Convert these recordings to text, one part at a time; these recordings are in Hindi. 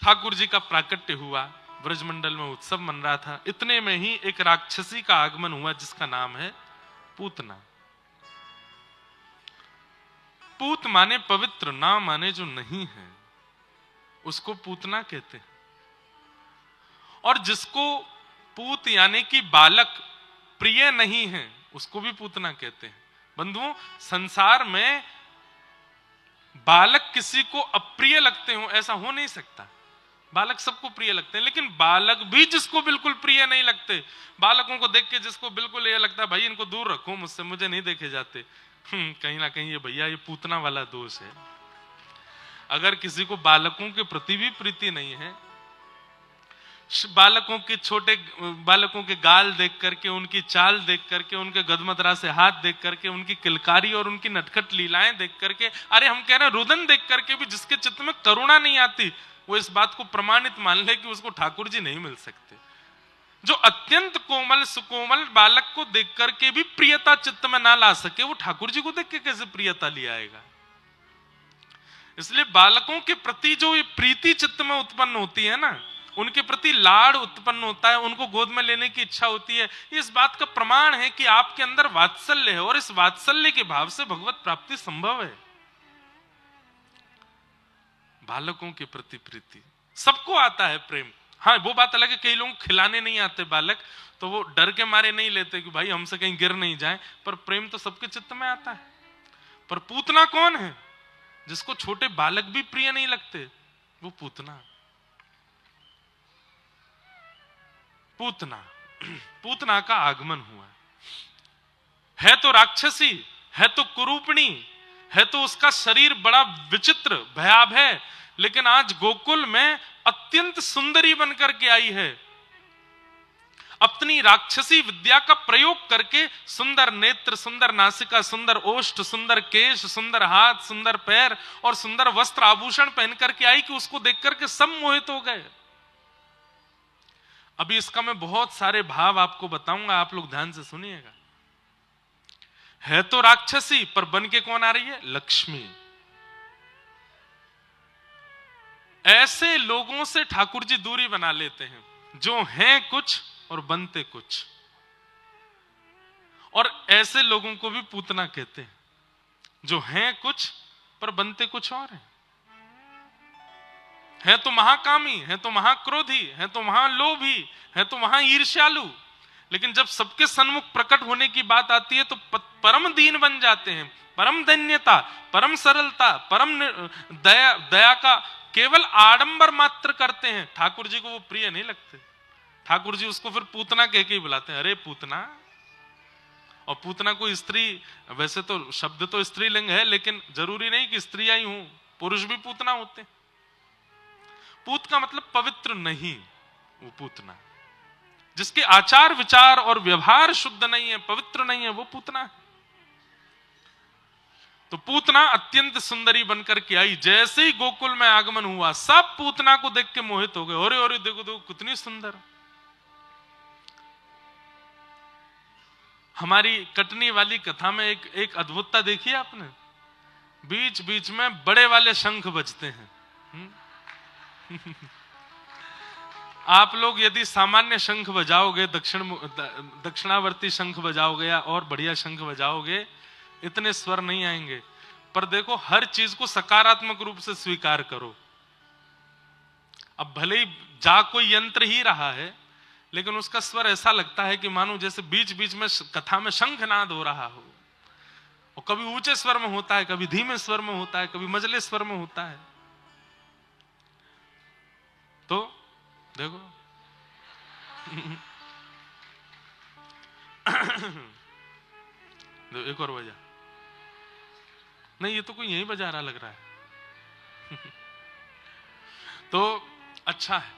ठाकुर जी का प्राकट्य हुआ, ब्रजमंडल में उत्सव मन रहा था। इतने में ही एक राक्षसी का आगमन हुआ जिसका नाम है पूतना। पूत माने पवित्र, ना माने जो नहीं है उसको पूतना कहते हैं। और जिसको पूत यानी कि बालक प्रिय नहीं है उसको भी पूतना कहते हैं। बंधुओं, संसार में बालक किसी को अप्रिय लगते हो ऐसा हो नहीं सकता। बालक सबको प्रिय लगते हैं, लेकिन बालक भी जिसको बिल्कुल प्रिय नहीं लगते, बालकों को देख के जिसको बिल्कुल ये लगता है भाई इनको दूर रखो मुझसे, मुझे नहीं देखे जाते, कहीं ना कहीं ये भैया ये पूतना वाला दोष है। अगर किसी को बालकों के प्रति भी प्रीति नहीं है, बालकों के छोटे बालकों के गाल देख करके, उनकी चाल देख करके, उनके गदमदरा से हाथ देख करके, उनकी किलकारी और उनकी नटखट लीलाएं देख करके, अरे हम कह रहे हैं रुदन देख करके भी जिसके चित्त में करुणा नहीं आती, वो इस बात को प्रमाणित मान ले कि उसको ठाकुर जी नहीं मिल सकते। जो अत्यंत कोमल सुकोमल बालक को देख करके भी प्रियता चित्त में ना ला सके, वो ठाकुर जी को देख के कैसे प्रियता ले आएगा। इसलिए बालकों के प्रति जो ये प्रीति चित्त में उत्पन्न होती है ना, उनके प्रति लाड़ उत्पन्न होता है, उनको गोद में लेने की इच्छा होती है, इस बात का प्रमाण है कि आपके अंदर वात्सल्य है और इस वात्सल्य के भाव से भगवत प्राप्ति संभव है। बालकों के प्रति प्रीति, सबको आता है प्रेम। हाँ, वो बात अलग है कई लोग खिलाने नहीं आते बालक, तो वो डर के मारे नहीं लेते कि भाई हमसे कहीं गिर नहीं जाए, पर प्रेम तो सबके चित्त में आता है। पर पूतना कौन है? जिसको छोटे बालक भी प्रिय नहीं लगते, वो पूतना। पूतना, पूतना का आगमन हुआ है तो राक्षसी, है तो कुरूपणी, है तो उसका शरीर बड़ा विचित्र भयावह है, लेकिन आज गोकुल में अत्यंत सुंदरी बनकर के आई है। अपनी राक्षसी विद्या का प्रयोग करके सुंदर नेत्र, सुंदर नासिका, सुंदर ओष्ठ, सुंदर केश, सुंदर हाथ, सुंदर पैर और सुंदर वस्त्र आभूषण पहन करके आई कि उसको देख करके सब मोहित हो गए। अभी इसका मैं बहुत सारे भाव आपको बताऊंगा, आप लोग ध्यान से सुनिएगा। है तो राक्षसी, पर बन के कौन आ रही है? लक्ष्मी। ऐसे लोगों से ठाकुर जी दूरी बना लेते हैं जो हैं कुछ और बनते कुछ, और ऐसे लोगों को भी पूतना कहते हैं जो हैं कुछ पर बनते कुछ और हैं। है तो महाकामी, है तो महाक्रोधी, है तो महालोभी, है तो महाईर्ष्यालु, लेकिन जब सबके सन्मुख प्रकट होने की बात आती है तो परम दीन बन जाते हैं। परम धन्यता, परम सरलता, परम दया का केवल आडंबर मात्र करते हैं। ठाकुर जी को वो प्रिय नहीं लगते। ठाकुर जी उसको फिर पूतना कह के ही बुलाते हैं, अरे पूतना। और पूतना को स्त्री, वैसे तो शब्द तो स्त्रीलिंग है, लेकिन जरूरी नहीं कि स्त्रियां ही हों, पुरुष भी पूतना होते हैं। पूत का मतलब पवित्र नहीं, वो पूतना। जिसके आचार विचार और व्यवहार शुद्ध नहीं है, पवित्र नहीं है, वो पूतना है। तो पूतना अत्यंत सुंदरी बनकर के आई। जैसे ही गोकुल में आगमन हुआ, सब पूतना को देख के मोहित हो गए। अरे देखो देखो कितनी सुंदर। हमारी कटनी वाली कथा में एक अद्भुतता देखी आपने? बीच बीच में बड़े वाले शंख बजते हैं। आप लोग यदि सामान्य शंख बजाओगे, दक्षिणावर्ती शंख बजाओगे या और बढ़िया शंख बजाओगे, इतने स्वर नहीं आएंगे। पर देखो, हर चीज को सकारात्मक रूप से स्वीकार करो। अब भले ही जा कोई यंत्र ही रहा है, लेकिन उसका स्वर ऐसा लगता है कि मानो जैसे बीच बीच में कथा में शंखनाद हो रहा हो। और कभी ऊंचे स्वर में होता है, कभी धीमे स्वर में होता है, कभी मझले स्वर में होता है। तो देखो एक और बजा। नहीं, ये तो कोई यहीं बजा रहा लग रहा है। तो अच्छा है,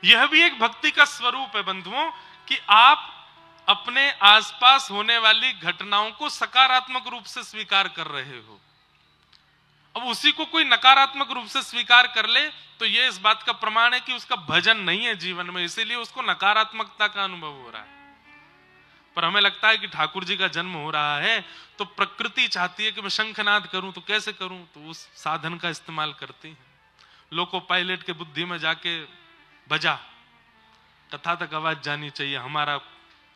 यह भी एक भक्ति का स्वरूप है बंधुओं, कि आप अपने आसपास होने वाली घटनाओं को सकारात्मक रूप से स्वीकार कर रहे हो। अब उसी को कोई नकारात्मक रूप से स्वीकार कर ले तो यह इस बात का प्रमाण है कि उसका भजन नहीं है जीवन में, इसीलिए उसको नकारात्मकता का अनुभव हो रहा है। पर हमें लगता है कि ठाकुर जी का जन्म हो रहा है तो प्रकृति चाहती है कि मैं शंखनाद करूं, तो कैसे करूं? तो उस साधन का इस्तेमाल करती है। लोको पायलट के बुद्धि में जाके बजा, कथा तक आवाज जानी चाहिए, हमारा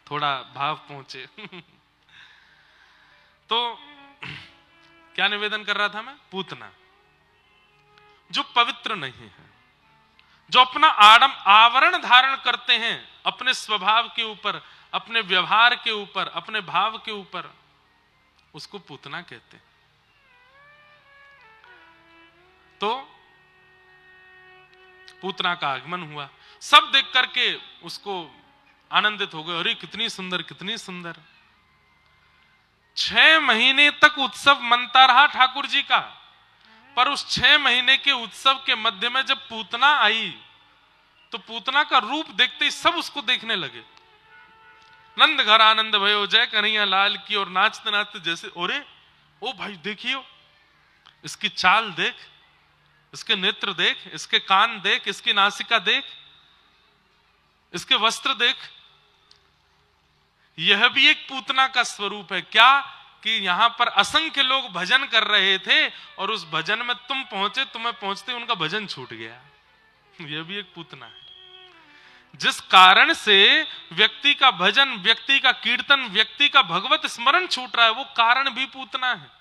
थोड़ा भाव पहुंचे। तो क्या निवेदन कर रहा था मैं? पूतना जो पवित्र नहीं है, जो अपना आवरण धारण करते हैं अपने स्वभाव के ऊपर, अपने व्यवहार के ऊपर, अपने भाव के ऊपर, उसको पूतना कहते हैं। तो पूतना का आगमन हुआ, सब देख करके उसको आनंदित हो गए, अरे कितनी सुंदर, कितनी सुंदर। 6 महीने तक उत्सव मनता रहा ठाकुर जी का, पर उस 6 महीने के उत्सव के मध्य में जब पूतना आई तो पूतना का रूप देखते ही सब उसको देखने लगे। नंद घर आनंद भयो जय कन्हैया लाल की, और नाचते नाचते जैसे, अरे ओ भाई देखियो, इसकी चाल देख, इसके नेत्र देख, इसके कान देख, इसकी नासिका देख, इसके वस्त्र देख। यह भी एक पूतना का स्वरूप है क्या, कि यहां पर असंख्य लोग भजन कर रहे थे और उस भजन में तुम पहुंचे, तुम्हें पहुंचते उनका भजन छूट गया। यह भी एक पूतना है। जिस कारण से व्यक्ति का भजन, व्यक्ति का कीर्तन, व्यक्ति का भगवत स्मरण छूट रहा है, वो कारण भी पूतना है।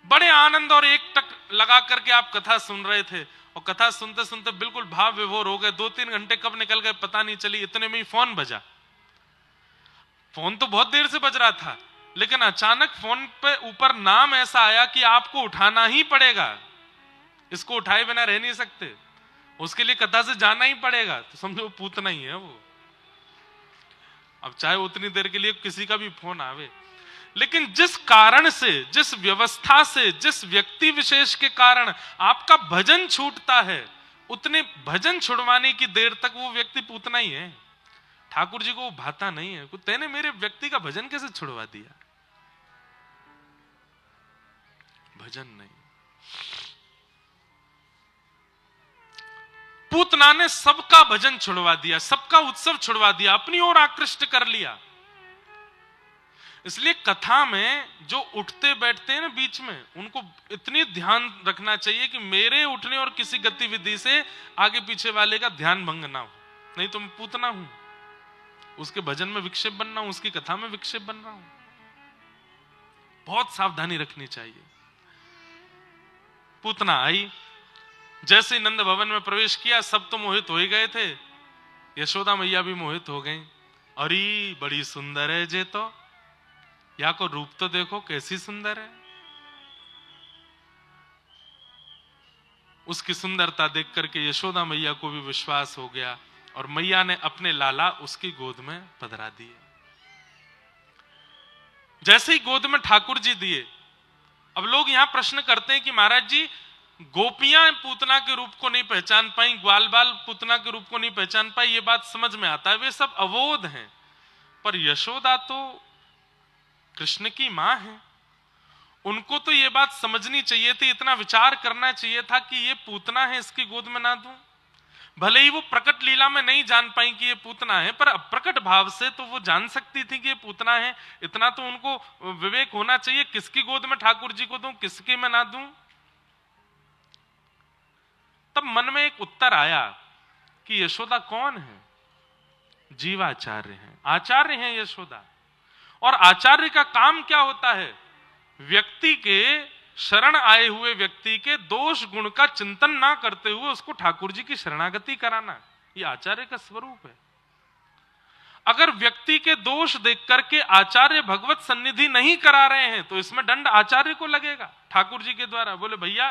बड़े आनंद और एक टक लगा करके आप कथा सुन रहे थे, और कथा सुनते सुनते बिल्कुल भाव विभोर हो गए, 2-3 घंटे कब निकल गए पता नहीं चली। इतने में ही फोन बजा। फोन तो बहुत देर से बज रहा था, लेकिन अचानक फोन पे ऊपर नाम ऐसा आया कि आपको उठाना ही पड़ेगा, इसको उठाए बिना रह नहीं सकते, उसके लिए कथा से जाना ही पड़ेगा। तो समझो पूतना ही है वो। अब चाहे उतनी देर के लिए किसी का भी फोन आवे, लेकिन जिस कारण से, जिस व्यवस्था से, जिस व्यक्ति विशेष के कारण आपका भजन छूटता है, उतने भजन छुड़वाने की देर तक वो व्यक्ति पूतना ही है। ठाकुर जी को वो भाता नहीं है, तेने मेरे व्यक्ति का भजन कैसे छुड़वा दिया? भजन नहीं। पूतना ने सबका भजन छुड़वा दिया, सबका उत्सव छुड़वा दिया, अपनी ओर आकृष्ट कर लिया। इसलिए कथा में जो उठते बैठते हैं ना बीच में, उनको इतनी ध्यान रखना चाहिए कि मेरे उठने और किसी गतिविधि से आगे पीछे वाले का ध्यान भंग ना हो। नहीं तो मैं पूतना हूं, उसके भजन में विक्षेप बन रहा हूं, उसकी कथा में विक्षेप बन रहा हूं। बहुत सावधानी रखनी चाहिए। पूतना आई, जैसे ही नंद भवन में प्रवेश किया, सब तो मोहित हो ही गए थे, यशोदा मैया भी मोहित हो गई। अरे बड़ी सुंदर है जे, तो या को रूप तो देखो कैसी सुंदर है। उसकी सुंदरता देख करके यशोदा मैया को भी विश्वास हो गया, और मैया ने अपने लाला उसकी गोद में पधरा दिए। जैसे ही गोद में ठाकुर जी दिए, अब लोग यहां प्रश्न करते हैं कि महाराज जी, गोपियां पूतना के रूप को नहीं पहचान पाई, ग्वाल बाल पूतना के रूप को नहीं पहचान पाई, ये बात समझ में आता है, वे सब अवोध हैं। पर यशोदा तो कृष्ण की मां है, उनको तो ये बात समझनी चाहिए थी, इतना विचार करना चाहिए था कि ये पूतना है, इसकी गोद में ना दूं। भले ही वो प्रकट लीला में नहीं जान पाई कि ये पूतना है, पर प्रकट भाव से तो वो जान सकती थी कि ये पूतना है। इतना तो उनको विवेक होना चाहिए, किसकी गोद में ठाकुर जी को दूं, किसकी में ना दूं। तब मन में एक उत्तर आया कि यशोदा कौन है? जीवाचार्य हैं, आचार्य हैं यशोदा। और आचार्य का काम क्या होता है? व्यक्ति के, शरण आए हुए व्यक्ति के दोष गुण का चिंतन ना करते हुए उसको ठाकुर जी की शरणागति कराना, ये आचार्य का स्वरूप है। अगर व्यक्ति के दोष देख करके आचार्य भगवत सन्निधि नहीं करा रहे हैं तो इसमें दंड आचार्य को लगेगा ठाकुर जी के द्वारा। बोले भैया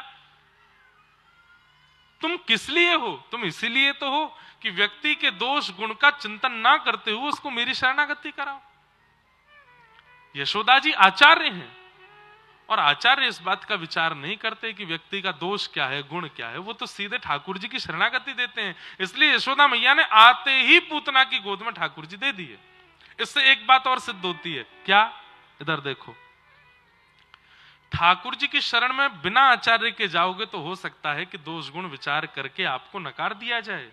तुम किस लिए हो? तुम इसीलिए तो हो कि व्यक्ति के दोष गुण का चिंतन ना करते हुए उसको मेरी शरणागति कराओ। यशोदा जी आचार्य हैं, और आचार्य इस बात का विचार नहीं करते कि व्यक्ति का दोष क्या है, गुण क्या है, वो तो सीधे ठाकुर जी की शरणागति देते हैं। इसलिए यशोदा मैया ने आते ही पूतना की गोद में ठाकुर जी दे दिए। इससे एक बात और सिद्ध होती है, क्या? इधर देखो, ठाकुर जी की शरण में बिना आचार्य के जाओगे तो हो सकता है कि दोष गुण विचार करके आपको नकार दिया जाए,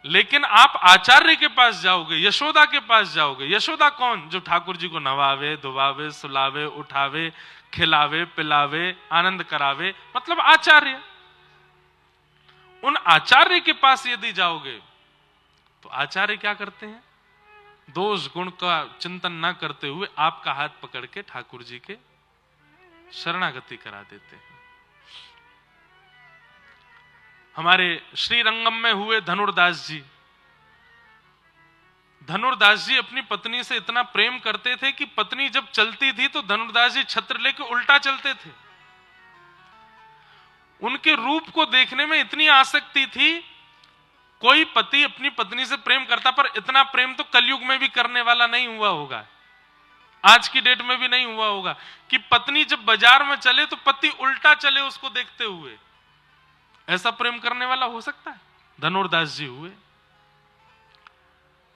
लेकिन आप आचार्य के पास जाओगे, यशोदा के पास जाओगे। यशोदा कौन? जो ठाकुर जी को नवावे, धुवावे, सुलावे, उठावे, खिलावे, पिलावे, आनंद करावे, मतलब आचार्य। उन आचार्य के पास यदि जाओगे तो आचार्य क्या करते हैं, दोष गुण का चिंतन ना करते हुए आपका हाथ पकड़ के ठाकुर जी के शरणागति करा देते हैं। हमारे श्रीरंगम में हुए धनुर्दास जी, धनुर्दास जी अपनी पत्नी से इतना प्रेम करते थे कि पत्नी जब चलती थी तो धनुर्दास जी छत्र लेके उल्टा चलते थे। उनके रूप को देखने में इतनी आसक्ति थी, कोई पति अपनी पत्नी से प्रेम करता, पर इतना प्रेम तो कलयुग में भी करने वाला नहीं हुआ होगा, आज की डेट में भी नहीं हुआ होगा कि पत्नी जब बाजार में चले तो पति उल्टा चले उसको देखते हुए। ऐसा प्रेम करने वाला हो सकता है? धनुर्दास जी हुए।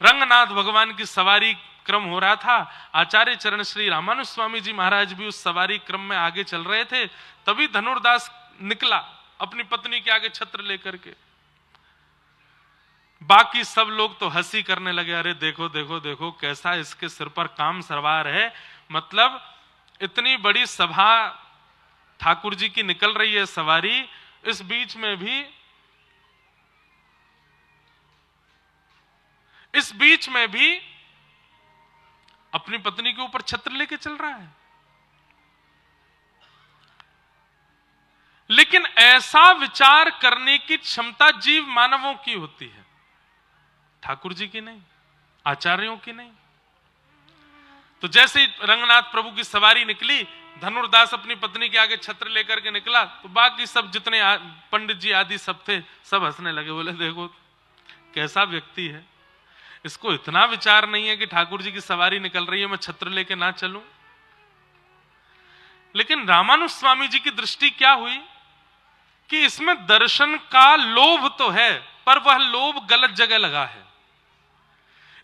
रंगनाथ भगवान की सवारी क्रम हो रहा था, आचार्य चरण श्री रामानुज स्वामी जी महाराज भी उस सवारी क्रम में आगे चल रहे थे, तभी धनुर्दास निकला अपनी पत्नी के आगे छत्र लेकर के। बाकी सब लोग तो हंसी करने लगे, अरे देखो देखो देखो कैसा इसके सिर पर काम सवार है, मतलब इतनी बड़ी सभा ठाकुर जी की निकल रही है सवारी, इस बीच में भी अपनी पत्नी के ऊपर छत्र लेके चल रहा है। लेकिन ऐसा विचार करने की क्षमता जीव मानवों की होती है, ठाकुर जी की नहीं, आचार्यों की नहीं। तो जैसे रंगनाथ प्रभु की सवारी निकली, धनुर्दास अपनी पत्नी के आगे छत्र लेकर के निकला, तो बाकी सब जितने पंडित जी आदि सब थे, सब हंसने लगे, बोले देखो कैसा व्यक्ति है, इसको इतना विचार नहीं है कि ठाकुर जी की सवारी निकल रही है, मैं छत्र लेके ना चलूं। लेकिन रामानुज स्वामी जी की दृष्टि क्या हुई कि इसमें दर्शन का लोभ तो है, पर वह लोभ गलत जगह लगा है।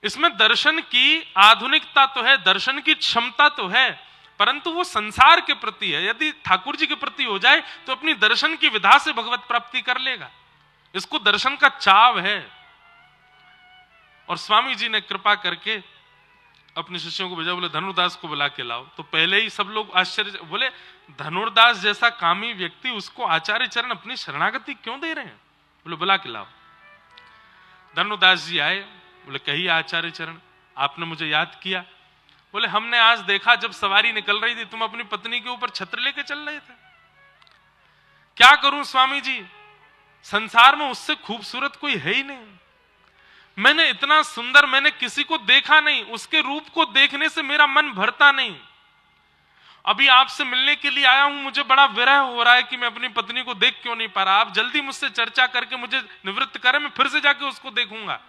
इसमें दर्शन की आधुनिकता तो है, दर्शन की क्षमता तो है, परंतु वो संसार के प्रति है। यदि ठाकुर जी के प्रति हो जाए तो अपनी दर्शन की विधा से भगवत प्राप्ति कर लेगा। इसको दर्शन का चाव है। और स्वामी जी ने कृपा करके अपने शिष्यों को भेजा, बोले धनुर्दास को बुला के लाओ। तो पहले ही सब लोग आश्चर्य, बोले धनुर्दास जैसा कामी व्यक्ति, उसको आचार्य चरण अपनी शरणागति क्यों दे रहे हैं? बोले बुला के लाओ। धनुर्दास जी आए, बोले कहिए आचार्य चरण, आपने मुझे याद किया। बोले हमने आज देखा जब सवारी निकल रही थी, तुम अपनी पत्नी के ऊपर छत्र लेके चल रहे थे। क्या करूं स्वामी जी, संसार में उससे खूबसूरत कोई है ही नहीं। मैंने इतना सुंदर मैंने किसी को देखा नहीं, उसके रूप को देखने से मेरा मन भरता नहीं। अभी आपसे मिलने के लिए आया हूं, मुझे बड़ा विरह हो रहा है कि मैं अपनी पत्नी को देख क्यों नहीं पा रहा। आप जल्दी मुझसे चर्चा करके मुझे निवृत्त करें, मैं फिर से जाके उसको देखूंगा।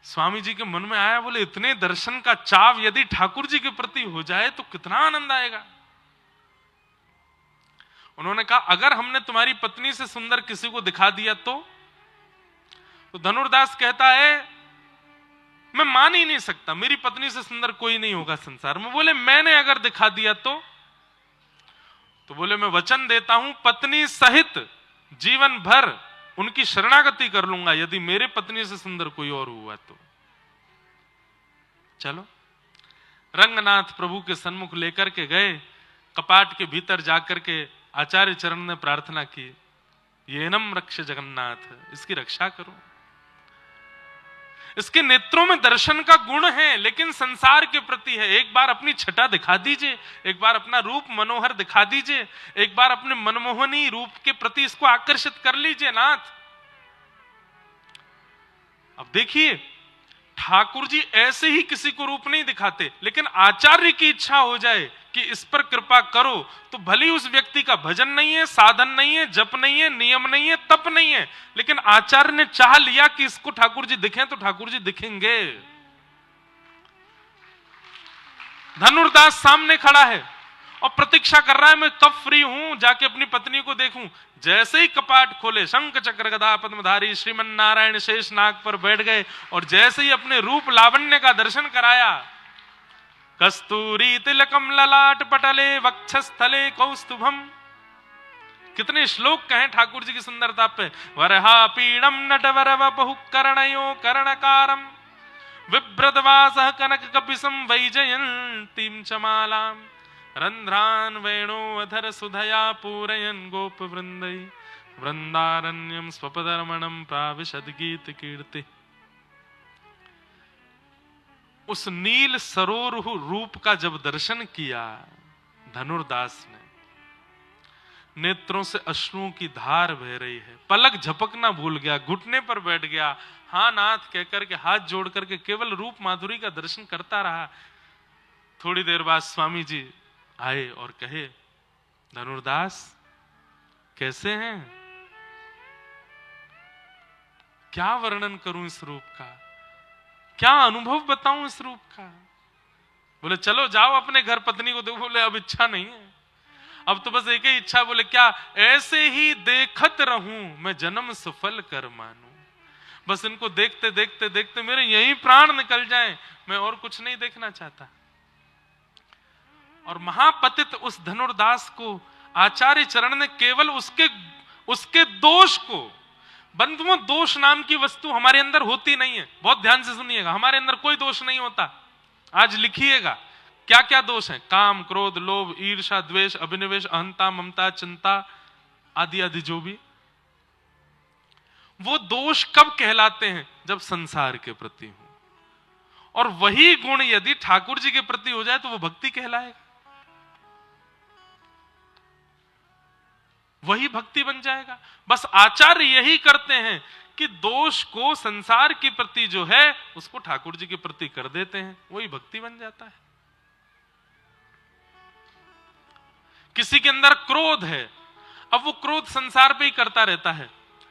स्वामी जी के मन में आया, बोले इतने दर्शन का चाव यदि ठाकुर जी के प्रति हो जाए तो कितना आनंद आएगा। उन्होंने कहा अगर हमने तुम्हारी पत्नी से सुंदर किसी को दिखा दिया तो धनुर्दास कहता है मैं मान ही नहीं सकता, मेरी पत्नी से सुंदर कोई नहीं होगा संसार में। बोले मैंने अगर दिखा दिया तो बोले मैं वचन देता हूं पत्नी सहित जीवन भर उनकी शरणागति कर लूंगा यदि मेरे पत्नी से सुंदर कोई और हुआ तो। चलो रंगनाथ प्रभु के सन्मुख लेकर के गए, कपाट के भीतर जाकर के आचार्य चरण ने प्रार्थना की, येनम रक्ष जगन्नाथ, इसकी रक्षा करो। इसके नेत्रों में दर्शन का गुण है, लेकिन संसार के प्रति है। एक बार अपनी छटा दिखा दीजिए, एक बार अपना रूप मनोहर दिखा दीजिए, एक बार अपने मनमोहनी रूप के प्रति इसको आकर्षित कर लीजिए नाथ। अब देखिए ठाकुर जी ऐसे ही किसी को रूप नहीं दिखाते, लेकिन आचार्य की इच्छा हो जाए कि इस पर कृपा करो तो भले उस व्यक्ति का भजन नहीं है, साधन नहीं है, जप नहीं है, नियम नहीं है, तप नहीं है, लेकिन आचार्य ने चाह लिया कि इसको ठाकुर जी दिखें तो ठाकुर जी दिखेंगे। धनुर्दास सामने खड़ा है और प्रतीक्षा कर रहा है मैं कब फ्री हूं जाके अपनी पत्नी को देखूं। जैसे ही कपाट खोले, शंख चक्र गदा पद्मधारी श्रीमन नारायण शेष नाग पर बैठ गए और जैसे ही अपने रूप लावण्य का दर्शन कराया, कस्तूरी तिलकम ललाट पटले वक्षस्थले कौस्तुभम। कितने श्लोक कहें ठाकुर जी की सुंदरता पे। वरहा पीड़म नटवर बहु कर्णयो कर्णकारम विभ्रतवासः कनक कपिसं वैजयन्तीं चमालाम रंध्रान वेणो अधर सुधया पूरयन गोप वृंदई वृंदारण्यम स्वपदरमणम प्राविशद गीत कीर्ति। उस नील सरोरुह रूप का जब दर्शन किया धनुर्दास ने, नेत्रों से अश्रुओं की धार बह रही है, पलक झपकना भूल गया, घुटने पर बैठ गया, हाँ नाथ कहकर के हाथ जोड़ करके केवल रूप माधुरी का दर्शन करता रहा। थोड़ी देर बाद स्वामी जी आए और कहे, धनुर्दास कैसे हैं? क्या वर्णन करूं इस रूप का, क्या अनुभव बताऊं इस रूप का? बोले चलो जाओ अपने घर पत्नी को देखो। बोले अब इच्छा नहीं है, अब तो बस एक ही इच्छा। बोले क्या? ऐसे ही देखत रहूं मैं जन्म सफल कर मानूं। बस इनको देखते देखते देखते मेरे यही प्राण निकल जाएं, मैं और कुछ नहीं देखना चाहता। और महापतित उस धनुर्दास को आचार्य चरण ने केवल उसके दोष को, बंधुओं दोष नाम की वस्तु हमारे अंदर होती नहीं है, बहुत ध्यान से सुनिएगा, हमारे अंदर कोई दोष नहीं होता। आज लिखिएगा क्या क्या दोष हैं, काम, क्रोध, लोभ, ईर्ष्या, द्वेष, अभिनिवेश, अहंता, ममता, चिंता आदि आदि जो भी। वो दोष कब कहलाते हैं? जब संसार के प्रति हो। और वही गुण यदि ठाकुर जी के प्रति हो जाए तो वो भक्ति कहलाएगा, वही भक्ति बन जाएगा। बस आचार्य यही करते हैं कि दोष को संसार के प्रति जो है उसको ठाकुर जी के प्रति कर देते हैं, वही भक्ति बन जाता है। किसी के अंदर क्रोध है, अब वो क्रोध संसार पे ही करता रहता है,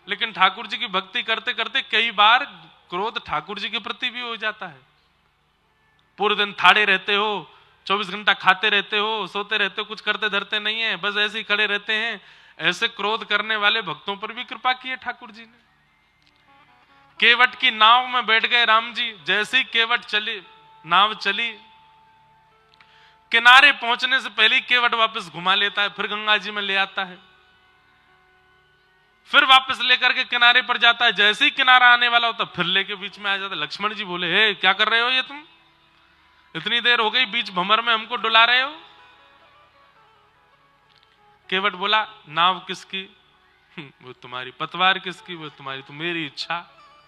लेकिन ठाकुर जी की भक्ति करते करते कई बार क्रोध ठाकुर जी के प्रति भी हो जाता है। पूरे दिन थाड़े रहते हो, 24 घंटा खाते रहते हो, सोते रहते हो, कुछ करते धरते नहीं है, बस ऐसे ही खड़े रहते हैं। ऐसे क्रोध करने वाले भक्तों पर भी कृपा की है ठाकुर जी ने। केवट की नाव में बैठ गए राम जी, जैसे ही केवट चली, नाव चली, किनारे पहुंचने से पहले केवट वापस घुमा लेता है, फिर गंगा जी में ले आता है, फिर वापस लेकर के किनारे पर जाता है। जैसे ही किनारा आने वाला होता फिर लेके बीच में आ जाता है। लक्ष्मण जी बोले, हे क्या कर रहे हो ये तुम? इतनी देर हो गई बीच भंवर में हमको डुला रहे हो। केवट बोला, नाव किसकी? वो तुम्हारी। पतवार किसकी? वो तुम्हारी। तो मेरी इच्छा,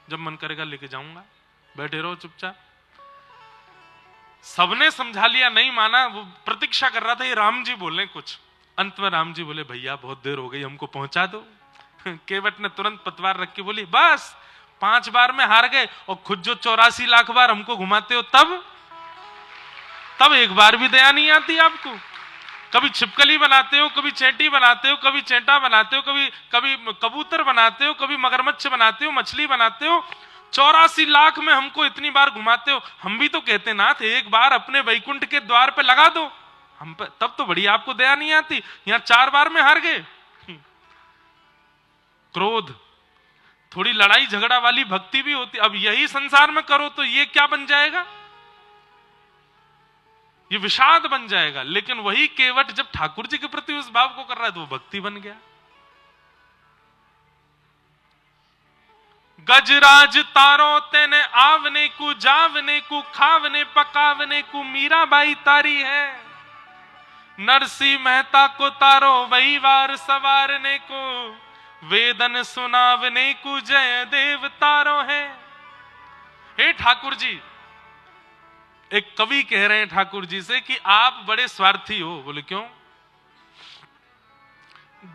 जब मन करेगा लेके जाऊंगा, बैठे रहो चुपचाप। सबने समझा लिया, नहीं माना, वो प्रतीक्षा कर रहा था ये राम जी बोले कुछ। अंत में राम जी बोले, भैया बहुत देर हो गई, हमको पहुंचा दो। केवट ने तुरंत पतवार रख के बोली, बस 5 बार में हार गए और खुद जो 84 लाख बार हमको घुमाते हो, तब एक बार भी दया नहीं आती आपको। कभी छिपकली बनाते हो, कभी चेंटी बनाते हो, कभी चेंटा बनाते हो, कभी कबूतर बनाते हो, कभी मगरमच्छ बनाते हो, मछली बनाते हो, 84 लाख में हमको इतनी बार घुमाते हो। हम भी तो कहते नाथ एक बार अपने वैकुंठ के द्वार पे लगा दो हम पे, तब तो बढ़िया आपको दया नहीं आती। यहां 4 बार में हार गए। क्रोध, थोड़ी लड़ाई झगड़ा वाली भक्ति भी होती। अब यही संसार में करो तो ये क्या बन जाएगा? ये विषाद बन जाएगा। लेकिन वही केवट जब ठाकुर जी के प्रति उस भाव को कर रहा है तो वो भक्ति बन गया। गजराज तारो तेने आवने को, जावने को, खावने पकावने को मीराबाई तारी है। नरसिंह मेहता को तारो वही वार सवारने को, वेदन सुनावने को जय देव तारो है। हे ठाकुर जी, एक कवि कह रहे हैं ठाकुर जी से कि आप बड़े स्वार्थी हो। बोले क्यों?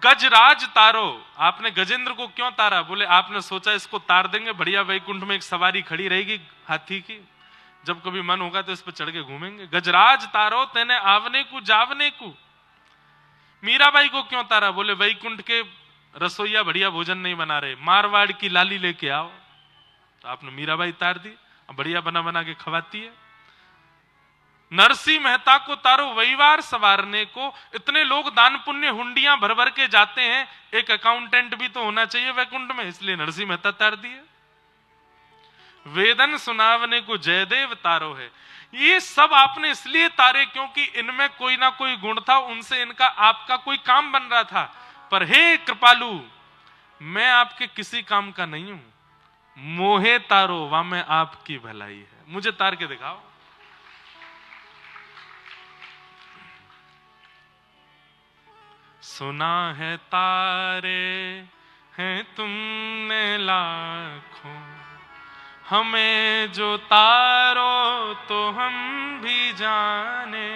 गजराज तारो, आपने गजेंद्र को क्यों तारा? बोले आपने सोचा इसको तार देंगे, बढ़िया वैकुंठ में एक सवारी खड़ी रहेगी हाथी की, जब कभी मन होगा तो इस पर चढ़ के घूमेंगे। गजराज तारो तेने आवने को, जावने को। मीराबाई को क्यों तारा? बोले वैकुंठ के रसोईया बढ़िया भोजन नहीं बना रहे, मारवाड़ की लाली लेके आओ। तो आपने मीराबाई तार दी, बढ़िया बना बना के खवाती है। नरसिंह मेहता को तारो वहीवार सवारने को। इतने लोग दान पुण्य हुंडियां भर भर के जाते हैं, एक अकाउंटेंट भी तो होना चाहिए वैकुंठ में, इसलिए नरसिंह मेहता तार दिए। वेदन सुनावने को जयदेव तारो है। ये सब आपने इसलिए तारे क्योंकि इनमें कोई ना कोई गुण था, उनसे इनका आपका कोई काम बन रहा था। पर हे कृपालु, मैं आपके किसी काम का नहीं हूं, मोहे तारो वा में आपकी भलाई है। मुझे तार के दिखाओ। सुना है तारे तुमने लाखों, हमें जो तारो तो हम भी जाने,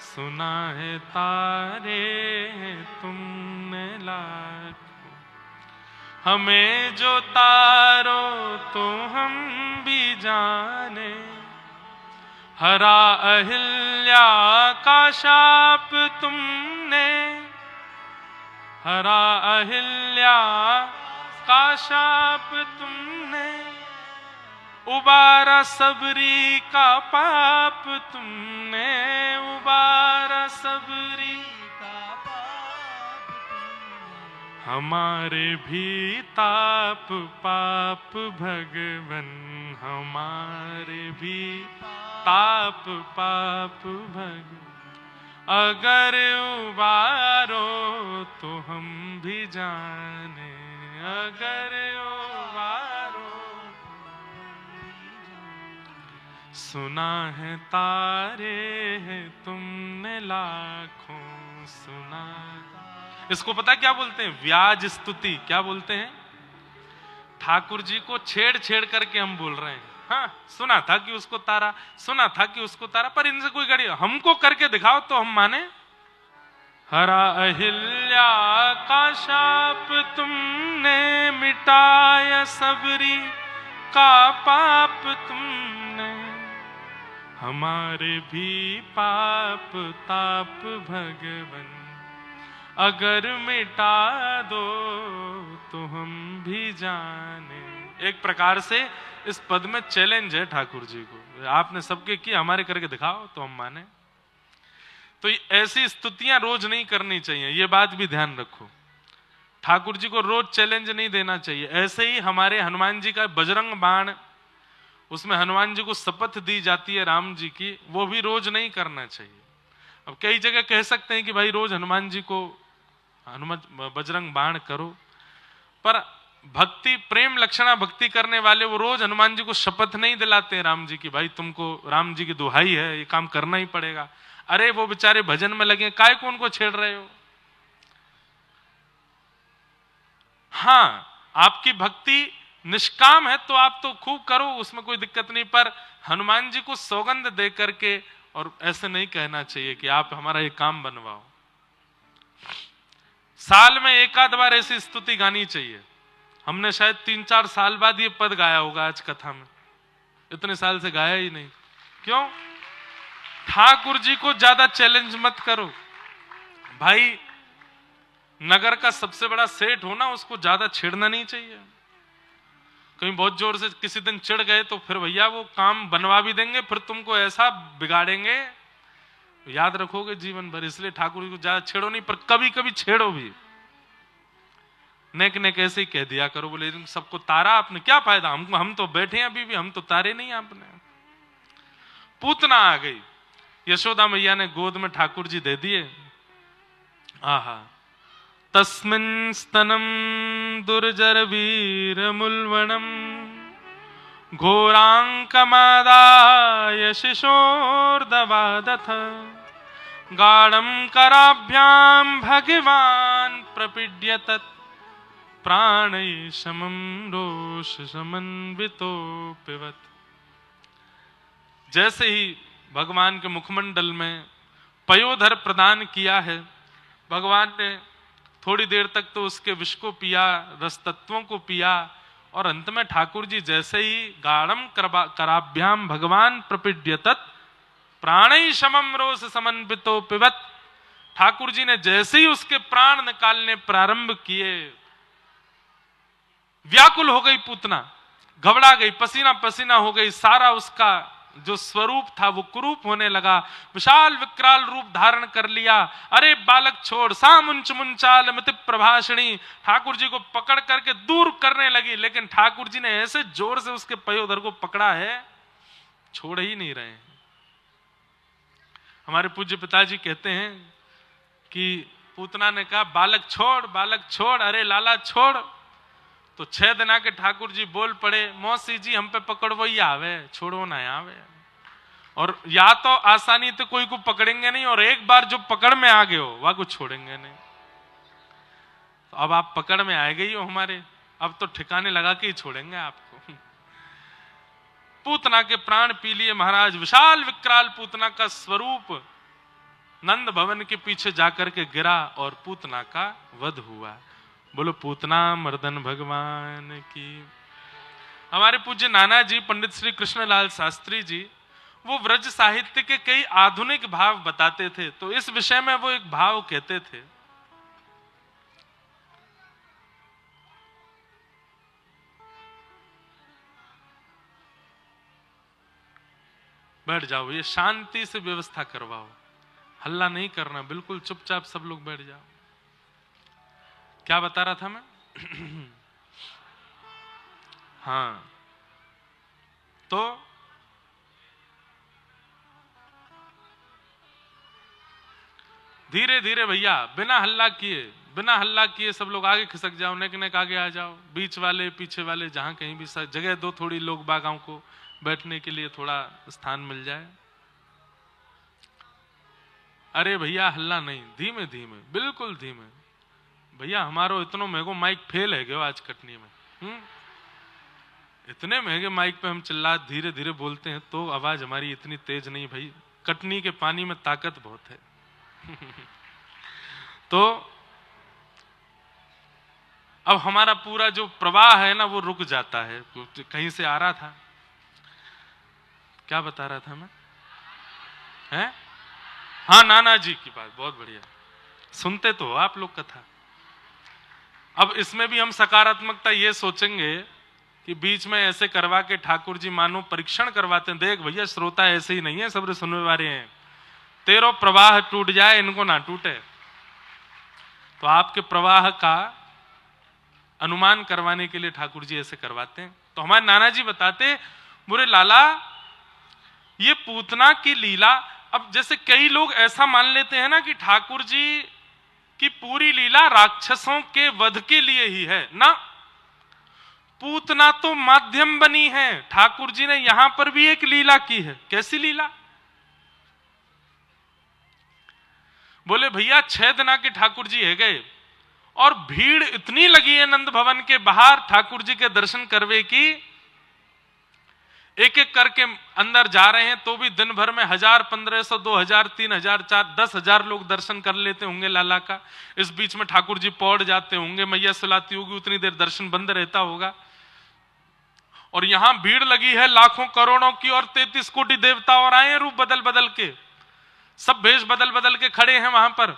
सुना है तारे तुमने लाखों, हमें जो तारो तो हम भी जाने, हरा अहिल्या का शाप तुमने, हरा अहिल्या का शाप तुमने, उबारा सबरी का पाप तुमने, उबारा सबरी का पाप तुमने, हमारे भी ताप पाप भगवन, हमारे भी ताप पाप भगवन, अगर उबारो तो हम भी जाने, अगर उबारो सुना है तारे है तुमने लाखों, सुना। इसको पता क्या बोलते हैं? व्याज स्तुति। क्या बोलते हैं? ठाकुर जी को छेड़ छेड़ करके हम बोल रहे हैं, हाँ सुना था कि उसको तारा, सुना था कि उसको तारा, पर इनसे कोई गड़ी, हमको करके दिखाओ तो हम माने। हरा अहिल्या का शाप तुमने, मिटाया सबरी का पाप तुमने, हमारे भी पाप ताप भगवन, अगर मिटा दो तो हम भी जाने। एक प्रकार से इस पद में चैलेंज है ठाकुर जी को, आपने सबके किए, हमारे करके दिखाओ तो हम माने। तो ऐसी स्तुतियां रोज नहीं करनी चाहिए, ये बात भी ध्यान रखो। ठाकुर जी को रोज चैलेंज नहीं देना चाहिए। ऐसे ही हमारे हनुमान जी का बजरंग बाण, उसमें हनुमान जी को शपथ दी जाती है राम जी की, वो भी रोज नहीं करना चाहिए। अब कई जगह कह सकते हैं कि भाई रोज हनुमान जी को बजरंग बाण करो, पर भक्ति प्रेम लक्षणा भक्ति करने वाले वो रोज हनुमान जी को शपथ नहीं दिलाते हैं राम जी की, भाई तुमको राम जी की दुहाई है, ये काम करना ही पड़ेगा। अरे वो बेचारे भजन में लगे, काय को उनको छेड़ रहे हो? हाँ आपकी भक्ति निष्काम है तो आप तो खूब करो, उसमें कोई दिक्कत नहीं, पर हनुमान जी को सौगंध दे करके और ऐसे नहीं कहना चाहिए कि आप हमारा ये काम बनवाओ। साल में एक आध बार ऐसी स्तुति गानी चाहिए। हमने शायद 3-4 साल बाद ये पद गाया होगा आज कथा में, इतने साल से गाया ही नहीं। क्यों? ठाकुर जी को ज्यादा चैलेंज मत करो भाई। नगर का सबसे बड़ा सेठ हो ना, उसको ज्यादा छेड़ना नहीं चाहिए। कहीं बहुत जोर से किसी दिन चिढ़ गए तो फिर भैया वो काम बनवा भी देंगे, फिर तुमको ऐसा बिगाड़ेंगे याद रखोगे जीवन भर। इसलिए ठाकुर जी को ज्यादा छेड़ो नहीं, पर कभी कभी छेड़ो भी। नेक नेक ऐसे ही कह दिया करो, बोले सबको तारा आपने, क्या फायदा, हम तो बैठे हैं अभी भी, हम तो तारे नहीं आपने। पूतना आ गई, यशोदा मैया ने गोद में ठाकुर जी दे दिए। आहा, तस्मिन् स्तनम दुर्जर वीर मुल्वणम, घोरांकमादाय शिशोर्दवादथ, गाढ़ं कराभ्यां भगवान प्रपीड्यत, प्राणै समं रोष समन्वितो पिबत। जैसे ही भगवान के मुखमंडल में पयोधर प्रदान किया है, भगवान ने थोड़ी देर तक तो उसके विष को पिया, रस तत्वों को पिया, और अंत में ठाकुर जी जैसे ही गाढ़ं कराभ्याम भगवान प्रपीड्यत, प्राणै समं रोष समन्वितो पिबत, ठाकुर जी ने जैसे ही उसके प्राण निकालने प्रारंभ किए, व्याकुल हो गई पूतना, घबरा गई, पसीना पसीना हो गई, सारा उसका जो स्वरूप था वो कुरूप होने लगा, विशाल विकराल रूप धारण कर लिया। अरे बालक छोड़, सा मुंच मुंचाल मति प्रभाषणी, ठाकुर जी को पकड़ करके दूर करने लगी, लेकिन ठाकुर जी ने ऐसे जोर से उसके पयोधर को पकड़ा है, छोड़ ही नहीं रहे। हमारे पूज्य पिताजी कहते हैं कि पूतना ने कहा बालक छोड़, बालक छोड़, अरे लाला छोड़। तो 6 दिन आके ठाकुर जी बोल पड़े, मौसी जी हम पे पकड़ो ही आवे, छोड़ो ना आवे। और या तो आसानी तो कोई को पकड़ेंगे नहीं, और एक बार जो पकड़ में आ गए हो वह को छोड़ेंगे नहीं। तो अब आप पकड़ में आए गई हो हमारे, अब तो ठिकाने लगा के ही छोड़ेंगे आपको। पूतना के प्राण पी लिए महाराज। विशाल विकराल पूतना का स्वरूप नंद भवन के पीछे जाकर के गिरा और पूतना का वध हुआ। बोलो पूतना मर्दन भगवान की। हमारे पूज्य नाना जी पंडित श्री कृष्णलाल शास्त्री जी वो व्रज साहित्य के कई आधुनिक भाव बताते थे, तो इस विषय में वो एक भाव कहते थे, बैठ जाओ, ये शांति से व्यवस्था करवाओ, हल्ला नहीं करना, बिल्कुल चुपचाप सब लोग बैठ जाओ। क्या बता रहा था मैं? हाँ, तो धीरे धीरे भैया बिना हल्ला किए सब लोग आगे खिसक जाओ, नेक नेक आगे आ जाओ, बीच वाले पीछे वाले जहां कहीं भी जगह दो, थोड़ी लोग बागाओं को बैठने के लिए थोड़ा स्थान मिल जाए। अरे भैया हल्ला नहीं, धीमे धीमे, बिल्कुल धीमे। भैया हमारो इतनो महंगो माइक फेल है गयो आज कटनी में। इतने महंगे माइक पे हम चिल्ला धीरे धीरे बोलते हैं तो आवाज हमारी इतनी तेज नहीं भाई, कटनी के पानी में ताकत बहुत है। तो अब हमारा पूरा जो प्रवाह है ना वो रुक जाता है। कहीं से आ रहा था, क्या बता रहा था मैं? हैं? हाँ, नाना जी की बात, बहुत बढ़िया, सुनते तो आप लोग कथा। अब इसमें भी हम सकारात्मकता ये सोचेंगे कि बीच में ऐसे करवा के ठाकुर जी मानो परीक्षण करवाते हैं, देख भैया श्रोता ऐसे ही नहीं है, सब सुनने वाले हैं, तेरो प्रवाह टूट जाए इनको ना टूटे। तो आपके प्रवाह का अनुमान करवाने के लिए ठाकुर जी ऐसे करवाते हैं। तो हमारे नाना जी बताते, बोले लाला ये पूतना की लीला, अब जैसे कई लोग ऐसा मान लेते हैं ना कि ठाकुर जी की पूरी लीला राक्षसों के वध के लिए ही है ना, पूतना तो माध्यम बनी है, ठाकुर जी ने यहां पर भी एक लीला की है। कैसी लीला? बोले भैया 6 दिन के ठाकुर जी है गए और भीड़ इतनी लगी है नंद भवन के बाहर ठाकुर जी के दर्शन करवे की, एक एक करके अंदर जा रहे हैं तो भी दिन भर में 1000, 1500, 2000, 3000, 4000, 10,000 लोग दर्शन कर लेते होंगे लाला का। इस बीच में ठाकुर जी पौड़ जाते होंगे, मैया सुलाती होगी, उतनी देर दर्शन बंद रहता होगा। और यहां भीड़ लगी है लाखों करोड़ों की, और 33 कोटि देवता और आए रूप बदल बदल के, सब भेष बदल बदल के खड़े हैं वहां पर।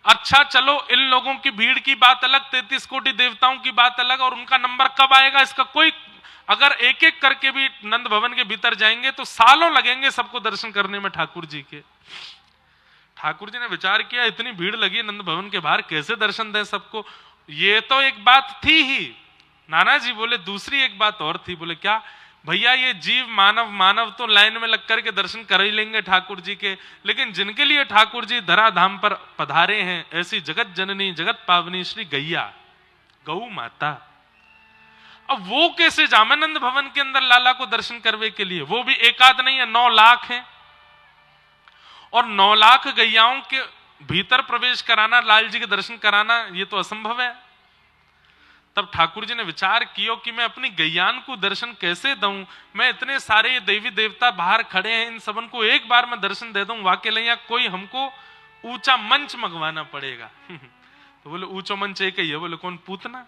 अच्छा चलो इन लोगों की भीड़ की बात अलग, 33 कोटि देवताओं की बात अलग, और उनका नंबर कब आएगा इसका कोई, अगर एक एक करके भी नंद भवन के भीतर जाएंगे तो सालों लगेंगे सबको दर्शन करने में ठाकुर जी के। ठाकुर जी ने विचार किया इतनी भीड़ लगी नंद भवन के बाहर, कैसे दर्शन दें सबको। ये तो एक बात थी ही। नाना जी बोले दूसरी एक बात और थी। बोले क्या? भैया ये जीव मानव तो लाइन में लग करके दर्शन कर ही लेंगे ठाकुर जी के, लेकिन जिनके लिए ठाकुर जी धराधाम पर पधारे हैं, ऐसी जगत जननी जगत पावनी श्री गैया गौ माता, अब वो कैसे जामे नंद भवन के अंदर लाला को दर्शन करवे के लिए? वो भी एक आध नहीं है, 9 लाख है, और 9 लाख गैयाओं के भीतर प्रवेश कराना, लाल जी के दर्शन कराना, ये तो असंभव है। तब ठाकुर जी ने विचार किया कि मैं अपनी गैयान को दर्शन कैसे दूं, मैं इतने सारे देवी देवता बाहर खड़े हैं, इन सबन को एक बार मैं दर्शन दे दूं, वाकई नहीं कोई हमको ऊंचा मंच मंगवाना पड़ेगा। तो बोले ऊंचा मंच एक ही है। बोले कौन? पूतना।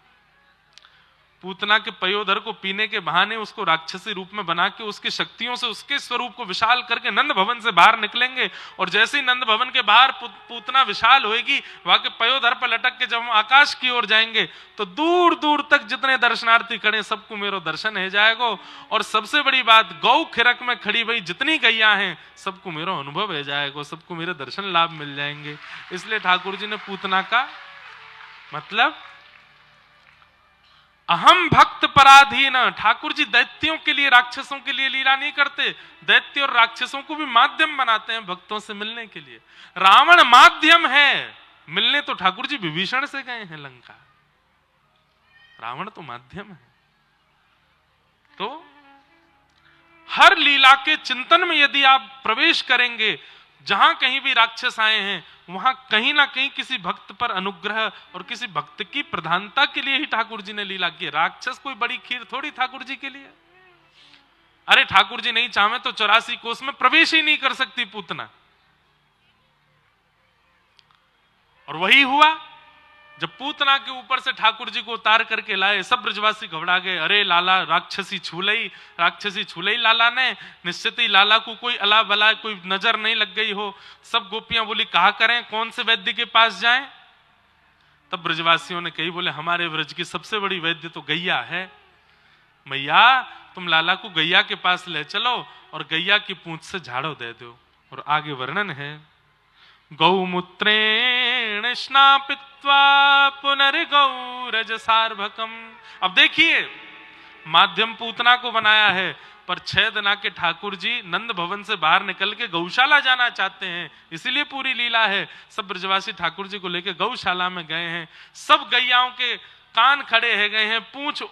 पूतना के पयोधर को पीने के बहाने उसको राक्षसी रूप में बना के उसकी शक्तियों से उसके स्वरूप को विशाल करके नंद भवन से बाहर निकलेंगे, और जैसे ही नंद भवन के बाहर पूतना विशाल होगी, वहां के पयोधर पर लटक के जब हम आकाश की ओर जाएंगे तो दूर दूर तक जितने दर्शनार्थी खड़े सबको मेरो दर्शन है जाएगा। और सबसे बड़ी बात, गौ खिरक में खड़ी भाई जितनी गैया हैं सबको मेरो अनुभव है जाएगा, सबको मेरे दर्शन लाभ मिल जाएंगे। इसलिए ठाकुर जी ने पूतना का मतलब अहम भक्त पराधीन, ठाकुर जी दैत्यों के लिए राक्षसों के लिए लीला नहीं करते, दैत्य और राक्षसों को भी माध्यम बनाते हैं भक्तों से मिलने के लिए। रावण माध्यम है, मिलने तो ठाकुर जी विभीषण से गए हैं लंका, रावण तो माध्यम है। तो हर लीला के चिंतन में यदि आप प्रवेश करेंगे, जहां कहीं भी राक्षस आए हैं वहां कहीं ना कहीं किसी भक्त पर अनुग्रह और किसी भक्त की प्रधानता के लिए ही ठाकुर जी ने लीला की। राक्षस कोई बड़ी खीर थोड़ी ठाकुर जी के लिए। अरे ठाकुर जी नहीं चाहे तो 84 कोस में प्रवेश ही नहीं कर सकती पूतना। और वही हुआ जब पूतना के ऊपर से ठाकुर जी को उतार करके लाए, सब ब्रजवासी घबरा गए। अरे लाला राक्षसी छूलई लाला ने, निश्चित ही लाला को कोई अला बला कोई नजर नहीं लग गई हो। सब गोपियां बोली कहा करें, कौन से वैद्य के पास जाएं? तब ब्रजवासियों ने कही, बोले हमारे ब्रज की सबसे बड़ी वैद्य तो गैया है। मैया तुम लाला को गैया के पास ले चलो और गैया की पूंछ से झाड़ो दे दो। और आगे वर्णन है, गौमूत्रेण स्नापित्वा पुनर्गौरज सार्भकम। अब देखिए माध्यम पूतना को बनाया है, पर 6 दिना के ठाकुर जी नंद भवन से बाहर निकल के गौशाला जाना चाहते हैं, इसीलिए पूरी लीला है। सब ब्रजवासी ठाकुर जी को लेकर गौशाला में गए हैं। सब गैयाओं के कान खड़े है गए हैं, पूंछ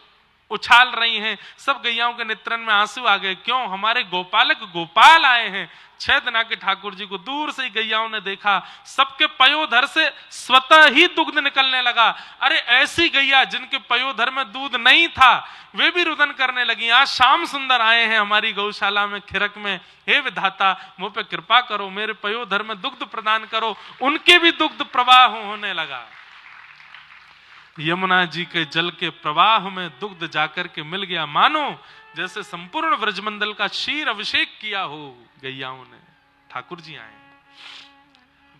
उछाल रही हैं। सब गैयाओं के नेत्रन में आंसू आ गए। क्यों? हमारे गोपालक गोपाल आए हैं। 6 दिना के ठाकुर जी को दूर से ही गैयाओं ने देखा, सबके पयोधर से स्वतः ही दुग्ध निकलने लगा। अरे ऐसी गैया जिनके पयोधर में दूध नहीं था, वे भी रुदन करने लगी। आज श्याम सुंदर आए हैं हमारी गौशाला में, खिरक में। हे विधाता मुझ पे कृपा करो, मेरे पयोधर में दुग्ध प्रदान करो। उनके भी दुग्ध प्रवाह होने लगा। यमुना जी के जल के प्रवाह में दुग्ध जाकर के मिल गया, मानो जैसे संपूर्ण व्रजमंडल का क्षीर अभिषेक किया हो गैयाओं ने। ठाकुर जी आए,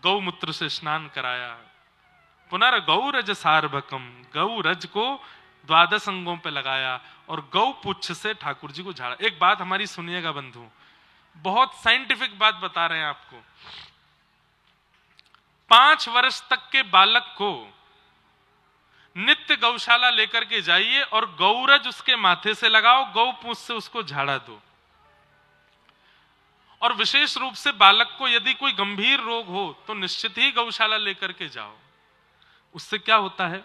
गौमूत्र से स्नान कराया, पुनर्गौरज सार्भकम, गौरज को 12 अंगों पे लगाया और गौ पुच्छ से ठाकुर जी को झाड़ा। एक बात हमारी सुनिएगा बंधु, बहुत साइंटिफिक बात बता रहे हैं आपको। 5 वर्ष तक के बालक को नित्य गौशाला लेकर के जाइए और गौरज उसके माथे से लगाओ, गौ पूंछ से उसको झाड़ा दो। और विशेष रूप से बालक को यदि कोई गंभीर रोग हो तो निश्चित ही गौशाला लेकर के जाओ। उससे क्या होता है,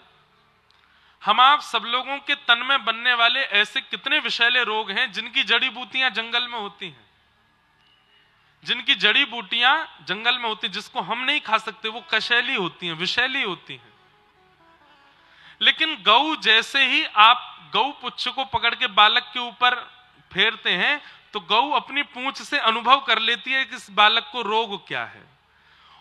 हम आप सब लोगों के तन में बनने वाले ऐसे कितने विषैले रोग हैं जिनकी जड़ी बूटियां जंगल में होती हैं, जिनकी जड़ी बूटियां जंगल में होती, जिसको हम नहीं खा सकते, वो कशैली होती हैं, विषैली होती हैं। लेकिन गौ जैसे ही आप गौ पुच्छ को पकड़ के बालक के ऊपर फेरते हैं तो गौ अपनी पूंछ से अनुभव कर लेती है कि इस बालक को रोग क्या है।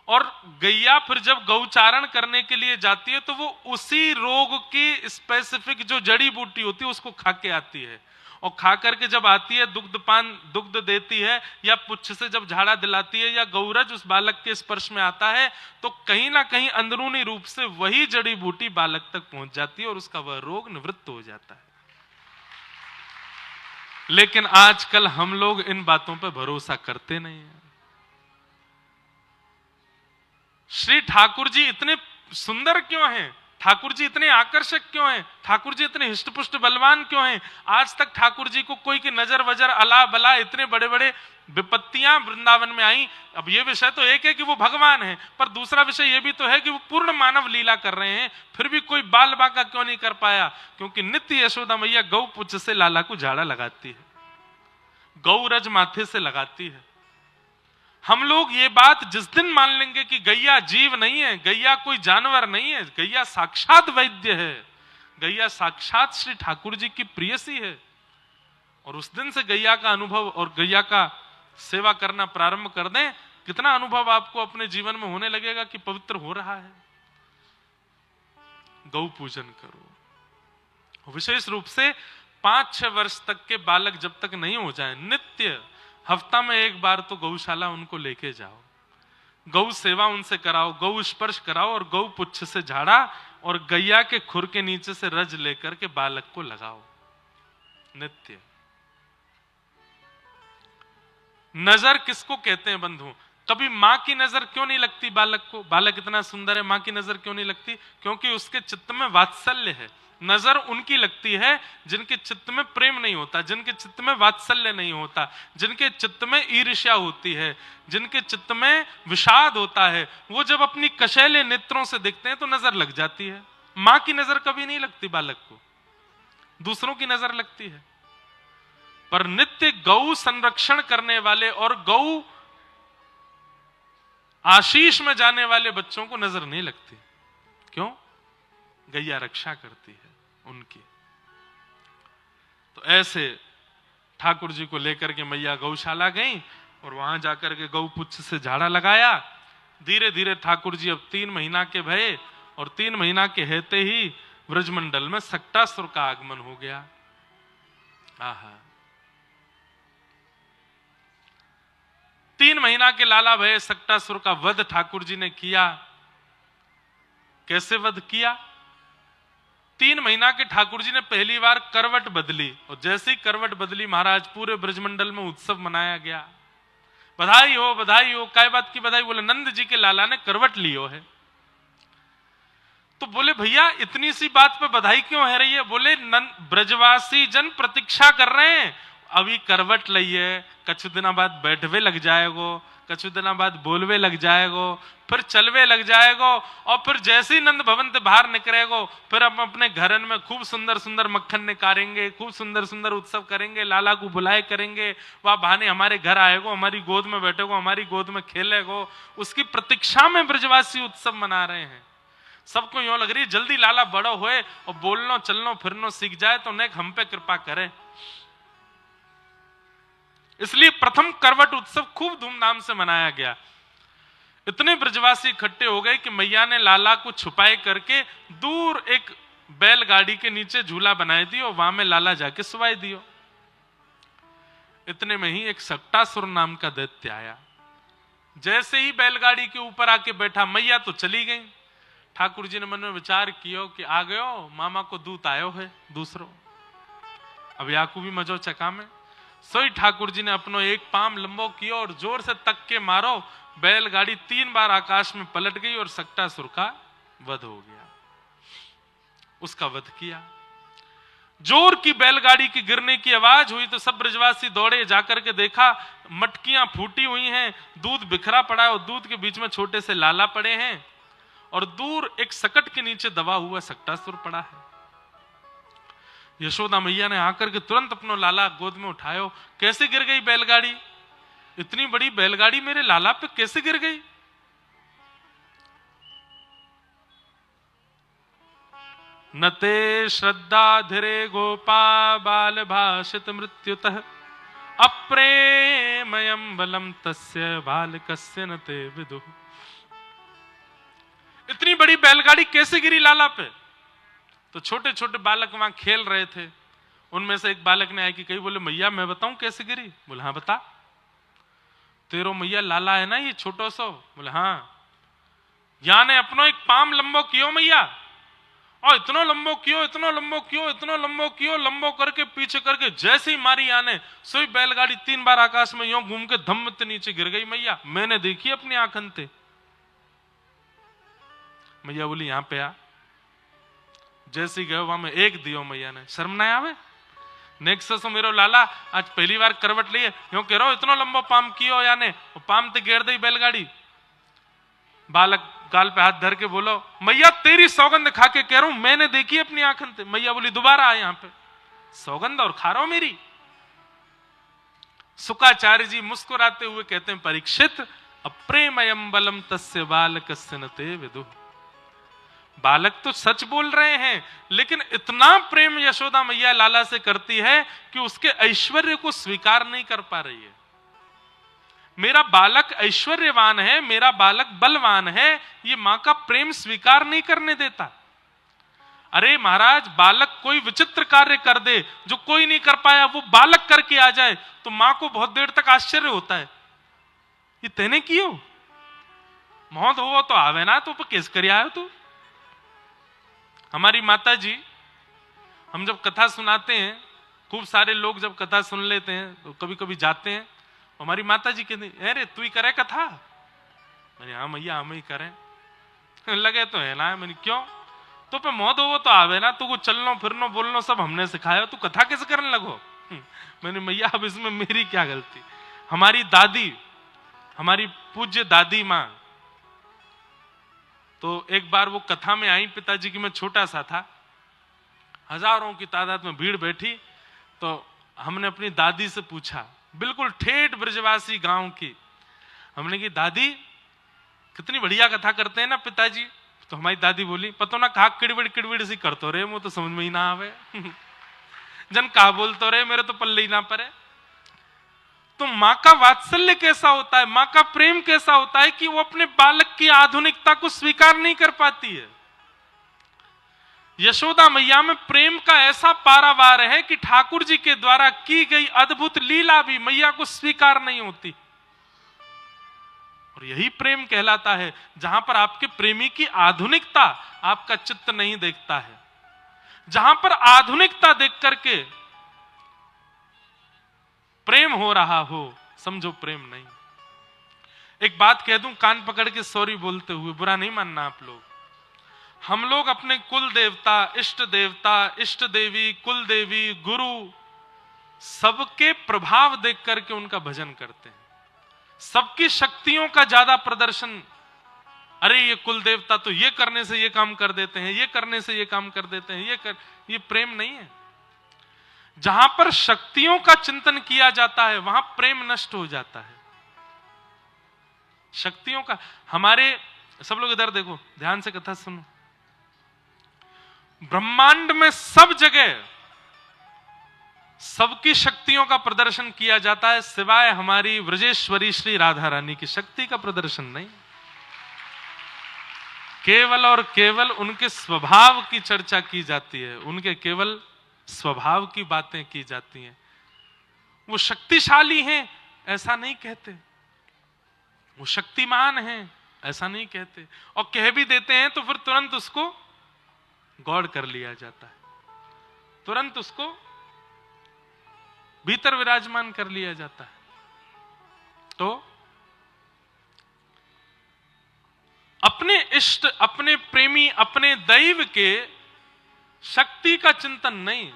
और गैया फिर जब गौचारण करने के लिए जाती है तो वो उसी रोग की स्पेसिफिक जो जड़ी बूटी होती है उसको खा के आती है। और खा करके जब आती है दुग्ध देती है, या पुच्छ से जब झाड़ा दिलाती है, या गौरज उस बालक के स्पर्श में आता है तो कहीं ना कहीं अंदरूनी रूप से वही जड़ी बूटी बालक तक पहुंच जाती है और उसका वह रोग निवृत्त हो जाता है। लेकिन आजकल हम लोग इन बातों पर भरोसा करते नहीं हैं। श्री ठाकुर जी इतने सुंदर क्यों हैं? ठाकुर जी इतने आकर्षक क्यों हैं? ठाकुर जी इतने हिष्टपुष्ट बलवान क्यों हैं? आज तक ठाकुर जी को कोई की नजर वजर अला बला इतने बड़े बड़े विपत्तियां वृंदावन में आई। अब ये विषय तो एक है कि वो भगवान है, पर दूसरा विषय ये भी तो है कि वो पूर्ण मानव लीला कर रहे हैं, फिर भी कोई बाल बांका क्यों नहीं कर पाया? क्योंकि नित्य यशोदा मैया गौ पुच्छ से लाला को झाड़ा लगाती है, गौरज माथे से लगाती है। हम लोग ये बात जिस दिन मान लेंगे कि गैया जीव नहीं है, गैया कोई जानवर नहीं है, गैया साक्षात वैद्य है, गैया साक्षात श्री ठाकुर जी की प्रियसी है, और उस दिन से गैया का अनुभव और गैया का सेवा करना प्रारंभ कर दें, कितना अनुभव आपको अपने जीवन में होने लगेगा कि पवित्र हो रहा है। गौ पूजन करो। विशेष रूप से 5-6 वर्ष तक के बालक जब तक नहीं हो जाए, नित्य हफ्ता में एक बार तो गौशाला उनको लेके जाओ, गौ सेवा उनसे कराओ, गौ स्पर्श कराओ और गौ पुच्छ से झाड़ा और गैया के खुर के नीचे से रज लेकर के बालक को लगाओ नित्य। नजर किसको कहते हैं बंधु? कभी मां की नजर क्यों नहीं लगती बालक को? बालक इतना सुंदर है, मां की नजर क्यों नहीं लगती? क्योंकि उसके चित्त में वात्सल्य है। नजर उनकी लगती है जिनके चित्त में प्रेम नहीं होता, जिनके चित्त में वात्सल्य नहीं होता, जिनके चित्त में ईर्ष्या होती है, जिनके चित्त में विषाद होता है। वो जब अपनी कशैले नेत्रों से देखते हैं तो नजर लग जाती है। मां की नजर कभी नहीं लगती बालक को, दूसरों की नजर लगती है। पर नित्य गौ संरक्षण करने वाले और गौ आशीष में जाने वाले बच्चों को नजर नहीं लगती। क्यों? गैया रक्षा करती है उनकी। तो ऐसे ठाकुर जी को लेकर के मैया गौशाला गई और वहां जाकर के गौपुच्छ से झाड़ा लगाया। धीरे धीरे ठाकुर जी अब 3 महीना के भये और 3 महीना के हेते ही ब्रजमंडल में सक्टासुर का आगमन हो गया। आहा, 3 महीना के लाला भये सक्टासुर का वध ठाकुर जी ने किया। कैसे वध किया? 3 महीना के ठाकुर जी ने पहली बार करवट बदली और जैसे ही करवट बदली महाराज पूरे ब्रजमंडल में उत्सव मनाया गया। बधाई हो, बधाई हो। काय बात की बधाई? बोले नंद जी के लाला ने करवट लियो है। तो बोले भैया इतनी सी बात पे बधाई क्यों है रही है? बोले ब्रजवासी जन प्रतीक्षा कर रहे हैं, अभी करवट लइए, कछु दिना बाद बैठवे लग जाएगो, कछु दिना बाद बोलवे लग जाएगो, फिर चलवे लग जाएगो और फिर जैसे ही नंद भवन से बाहर निकलेगो फिर हम अपने घरन में खूब सुंदर सुंदर मक्खन निकालेंगे, खूब सुंदर सुंदर उत्सव करेंगे, लाला को बुलाए करेंगे, वह बहाने हमारे घर आएगो, हमारी गोद में बैठेगो, हमारी गोद में खेलेगो। उसकी प्रतीक्षा में ब्रजवासी उत्सव मना रहे हैं। सबको यूं लग रही है जल्दी लाला बड़ो होए और बोलनो चलनो फिरनो सीख जाए तो नेक हम पे कृपा करे। इसलिए प्रथम करवट उत्सव खूब धूमधाम से मनाया गया। इतने ब्रजवासी इकट्ठे हो गए कि मैया ने लाला को छुपाए करके दूर एक बैलगाड़ी के नीचे झूला बनाई दी और वहां में लाला जाके सुवाई दियो। इतने में ही एक सक्टासुर नाम का दैत्य आया। जैसे ही बैलगाड़ी के ऊपर आके बैठा, मैया तो चली गई। ठाकुर जी ने मन में विचार कियो कि आ गयो मामा को दूत आयो है दूसरो, अब याकू भी मजो चका में। सोई ठाकुर जी ने अपनो एक पाम लंबो कियो और जोर से तक के मारो। बैलगाड़ी 3 बार आकाश में पलट गई और सक्टासुर का वध हो गया। उसका वध किया। जोर की बैलगाड़ी की गिरने की आवाज हुई तो सब ब्रजवासी दौड़े, जाकर के देखा मटकियां फूटी हुई हैं, दूध बिखरा पड़ा है और दूध के बीच में छोटे से लाला पड़े हैं और दूर एक सकट के नीचे दबा हुआ सक्टासुर पड़ा है। यशोदा मैया ने आकर के तुरंत अपना लाला गोद में उठायो। कैसे गिर गई बैलगाड़ी? इतनी बड़ी बैलगाड़ी मेरे लाला पे कैसे गिर गई? नते श्रद्धा धीरे गोपा बाल भाषित मृत्युतः अप्रेमयम बलम तस्य बालकस्य नते विदुः। इतनी बड़ी बैलगाड़ी कैसे गिरी लाला पे? तो छोटे छोटे बालक वहां खेल रहे थे। उनमें से एक बालक ने आया कि कही, बोले मैया मैं बताऊं कैसे गिरी? बोले हाँ बता। तेरो मैया लाला है ना ये छोटो सो? बोले हाँ। या ने अपनो एक पाम लंबो कियो मैया, और इतनो लंबो कियो, इतनो लंबो कियो, इतनो लंबो कियो, लंबो करके पीछे करके जैसे ही मारी आने सोई बैलगाड़ी 3 बार आकाश में यूं घूम के धम्म से नीचे गिर गई। मैया मैंने देखी अपनी आंखन से। मैया बोली यहां पे आ। जैसे गए वहां में एक दियो मैया ने। शर्म ना आवे? नेक्सस मेरो लाला आज पहली बार करवट लिए यूं कह रहा इतना लंबा पाम कियो याने पाम ते घेर दी बैलगाड़ी। बालक गाल पे हाथ धर के बोलो मैया तेरी सौगंध खा के कह रहा हूं मैंने देखी अपनी आंखन से। मैया बोली दोबारा आ यहां पे। सौगंध और खा रहा हूं मेरी? शुकाचार्य जी मुस्कुराते हुए कहते हैं परीक्षित अप्रेमयम बलम तस्य बालकस्य न ते विदुः। बालक तो सच बोल रहे हैं लेकिन इतना प्रेम यशोदा मैया लाला से करती है कि उसके ऐश्वर्य को स्वीकार नहीं कर पा रही है। मेरा बालक ऐश्वर्यवान है, मेरा बालक बलवान है, ये मां का प्रेम स्वीकार नहीं करने देता। अरे महाराज बालक कोई विचित्र कार्य कर दे जो कोई नहीं कर पाया, वो बालक करके आ जाए तो मां को बहुत देर तक आश्चर्य होता है, ये तेने कियो मौत हो तो आवे ना तो केस कर आयो तू। हमारी माता जी, हम जब कथा सुनाते हैं, खूब सारे लोग जब कथा सुन लेते हैं तो कभी कभी जाते हैं, हमारी माता जी कहती अरे तू ही करे कथा? मैंने हाँ मैया हम ही करें। लगे तो है ना। मैंने क्यों? तो पे मौत हो तो आवे ना, तू को चलनो फिरनो बोलनो सब हमने सिखाया, तू कथा कैसे करने लगो? मैंने मैया अब इसमें मेरी क्या गलती? हमारी दादी, हमारी पूज्य दादी माँ, तो एक बार वो कथा में आई, पिताजी की मैं छोटा सा था, हजारों की तादाद में भीड़ बैठी, तो हमने अपनी दादी से पूछा, बिल्कुल ठेठ ब्रजवासी गांव की, हमने की दादी कितनी बढ़िया कथा करते हैं ना पिताजी। तो हमारी दादी बोली, पतो ना कहा किड़विड़ किड़विड़ सी करतो रे, वो तो समझ में ही ना आवे जन कहा बोलतो रे, मेरे तो पल्ले ही ना पड़े। तो माँ का वात्सल्य कैसा होता है, माँ का प्रेम कैसा होता है कि वो अपने बालक की आधुनिकता को स्वीकार नहीं कर पाती है। यशोदा मैया में प्रेम का ऐसा पारावार है कि ठाकुर जी के द्वारा की गई अद्भुत लीला भी मैया को स्वीकार नहीं होती। और यही प्रेम कहलाता है, जहां पर आपके प्रेमी की आधुनिकता आपका चित्त नहीं देखता है। जहां पर आधुनिकता देख करके प्रेम हो रहा हो, समझो प्रेम नहीं। एक बात कह दूं कान पकड़ के सॉरी बोलते हुए, बुरा नहीं मानना आप लोग। हम लोग अपने कुल देवता, इष्ट देवी, कुल देवी, गुरु सबके प्रभाव देख करके उनका भजन करते हैं। सबकी शक्तियों का ज्यादा प्रदर्शन, अरे ये कुल देवता तो ये करने से ये काम कर देते हैं, ये करने से ये काम कर देते हैं, ये प्रेम नहीं है। जहां पर शक्तियों का चिंतन किया जाता है वहां प्रेम नष्ट हो जाता है। शक्तियों का, हमारे सब लोग इधर देखो, ध्यान से कथा सुनो। ब्रह्मांड में सब जगह सबकी शक्तियों का प्रदर्शन किया जाता है, सिवाय हमारी व्रजेश्वरी श्री राधा रानी की शक्ति का प्रदर्शन नहीं। केवल और केवल उनके स्वभाव की चर्चा की जाती है, उनके केवल स्वभाव की बातें की जाती हैं। वो शक्तिशाली हैं ऐसा नहीं कहते, वो शक्तिमान हैं ऐसा नहीं कहते, और कह भी देते हैं तो फिर तुरंत उसको गौड़ कर लिया जाता है, तुरंत उसको भीतर विराजमान कर लिया जाता है। तो अपने इष्ट, अपने प्रेमी, अपने दैव के शक्ति का चिंतन नहीं,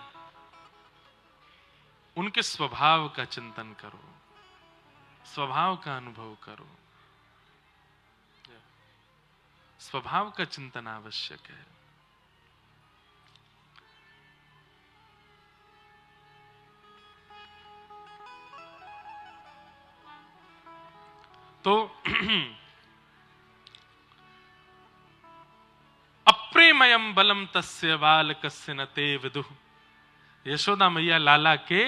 उनके स्वभाव का चिंतन करो, स्वभाव का अनुभव करो। स्वभाव का चिंतन आवश्यक है। तो अप्रेमयम बलम तस्य बालकस्य न ते विदुः। यशोदा मैया लाला के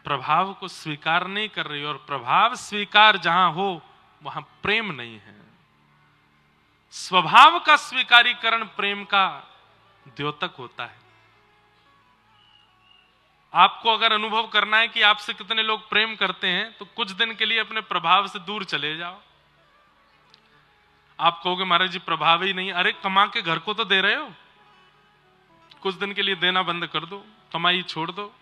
प्रभाव को स्वीकार नहीं कर रही, और प्रभाव स्वीकार जहां हो वहां प्रेम नहीं है। स्वभाव का स्वीकारीकरण प्रेम का द्योतक होता है। आपको अगर अनुभव करना है कि आपसे कितने लोग प्रेम करते हैं, तो कुछ दिन के लिए अपने प्रभाव से दूर चले जाओ। आप कहोगे महाराज जी प्रभाव ही नहीं, अरे कमा के घर को तो दे रहे हो, कुछ दिन के लिए देना बंद कर दो, कमाई छोड़ दो,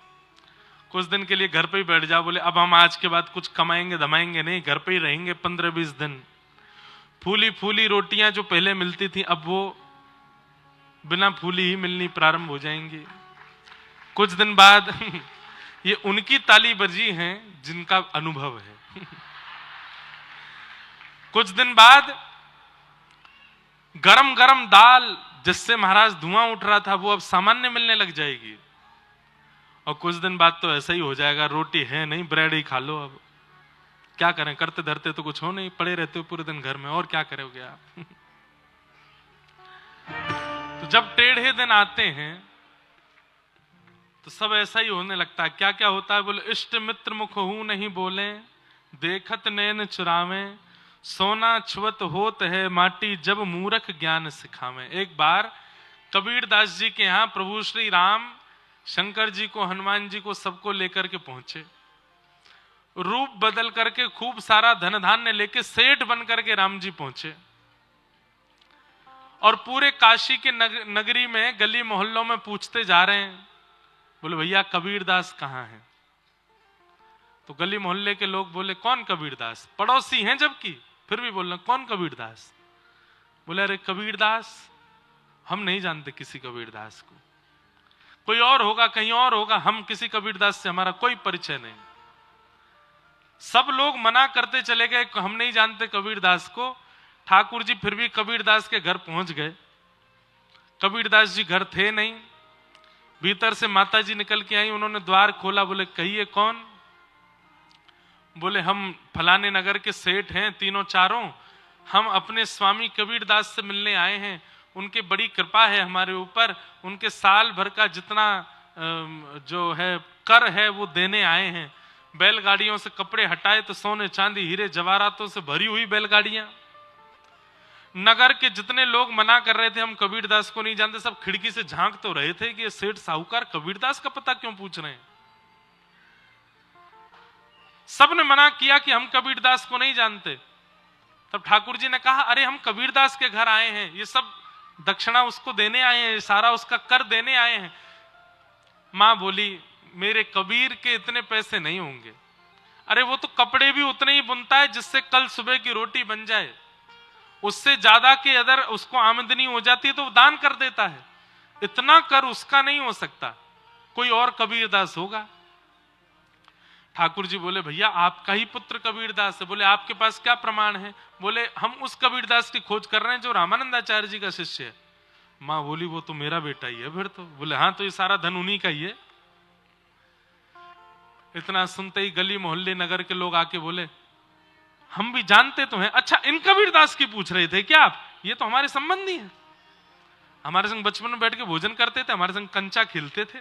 कुछ दिन के लिए घर पे ही बैठ जाओ। बोले अब हम आज के बाद कुछ कमाएंगे धमाएंगे नहीं, घर पे ही रहेंगे 15-20 दिन। फूली फूली रोटियां जो पहले मिलती थी अब वो बिना फूली ही मिलनी प्रारंभ हो जाएंगी। कुछ दिन बाद ये उनकी ताली बजी हैं जिनका अनुभव है। कुछ दिन बाद गरम गरम दाल जिससे महाराज धुआं उठ रहा था वो अब सामान्य मिलने लग जाएगी, और कुछ दिन बाद तो ऐसा ही हो जाएगा, रोटी है नहीं ब्रेड ही खा लो। अब क्या करें, करते धरते तो कुछ हो नहीं, पड़े रहते हो पूरे दिन घर में, और क्या करोगे आप। तो जब टेढ़े दिन आते हैं तो सब ऐसा ही होने लगता है। क्या क्या होता है, बोले इष्ट मित्र मुख हूं नहीं बोले, देखत नैन चुरावे, सोना छुअत होत है माटी, जब मूर्ख ज्ञान सिखावे। एक बार कबीरदास जी के यहाँ प्रभु श्री राम शंकर जी को, हनुमान जी को, सबको लेकर के पहुंचे। रूप बदल करके खूब सारा धन धान्य लेके सेठ बन करके राम जी पहुंचे, और पूरे काशी के नगरी में गली मोहल्लों में पूछते जा रहे हैं, बोले भैया कबीरदास कहाँ हैं। तो गली मोहल्ले के लोग बोले कौन कबीरदास, पड़ोसी हैं जबकि फिर भी बोल रहे कौन कबीरदास। बोले अरे कबीरदास हम नहीं जानते किसी कबीरदास को, कोई और होगा कहीं और होगा, हम किसी कबीरदास से हमारा कोई परिचय नहीं। सब लोग मना करते चले गए, हम नहीं जानते कबीरदास को। ठाकुर जी फिर भी कबीरदास के घर पहुंच गए। कबीरदास जी घर थे नहीं, भीतर से माता जी निकल के आई, उन्होंने द्वार खोला, बोले कहिए कौन। बोले हम फलाने नगर के सेठ हैं तीनों चारों, हम अपने स्वामी कबीरदास से मिलने आए हैं, उनके बड़ी कृपा है हमारे ऊपर, उनके साल भर का जितना जो है कर है वो देने आए हैं। बैलगाड़ियों से कपड़े हटाए तो सोने चांदी हीरे जवाहरातों से भरी हुई बैलगाड़ियां। नगर के जितने लोग मना कर रहे थे हम कबीरदास को नहीं जानते, सब खिड़की से झांक तो रहे थे कि ये सेठ साहूकार कबीरदास का पता क्यों पूछ रहे हैं। सबने मना किया कि हम कबीरदास को नहीं जानते। तब ठाकुर जी ने कहा, अरे हम कबीरदास के घर आए हैं, ये सब दक्षिणा उसको देने आए हैं, सारा उसका कर देने आए हैं। मां बोली, मेरे कबीर के इतने पैसे नहीं होंगे। अरे वो तो कपड़े भी उतने ही बुनता है जिससे कल सुबह की रोटी बन जाए, उससे ज्यादा के अगर उसको आमदनी हो जाती है तो वो दान कर देता है। इतना कर उसका नहीं हो सकता, कोई और कबीरदास होगा। ठाकुर जी बोले, भैया आपका ही पुत्र कबीरदास है। बोले, आपके पास क्या प्रमाण है? बोले, हम उस कबीरदास की खोज कर रहे हैं जो रामानंदाचार्य जी का शिष्य है। मां बोली, वो तो मेरा बेटा ही है फिर तो। बोले, हाँ तो ये सारा धन उन्हीं का ही है। इतना सुनते ही गली मोहल्ले नगर के लोग आके बोले, हम भी जानते तो हैं। अच्छा, इन कबीरदास की पूछ रहे थे क्या आप? ये तो हमारे संबंधी हैं, हमारे संग बचपन में बैठ के भोजन करते थे, हमारे संग कंचा खेलते थे।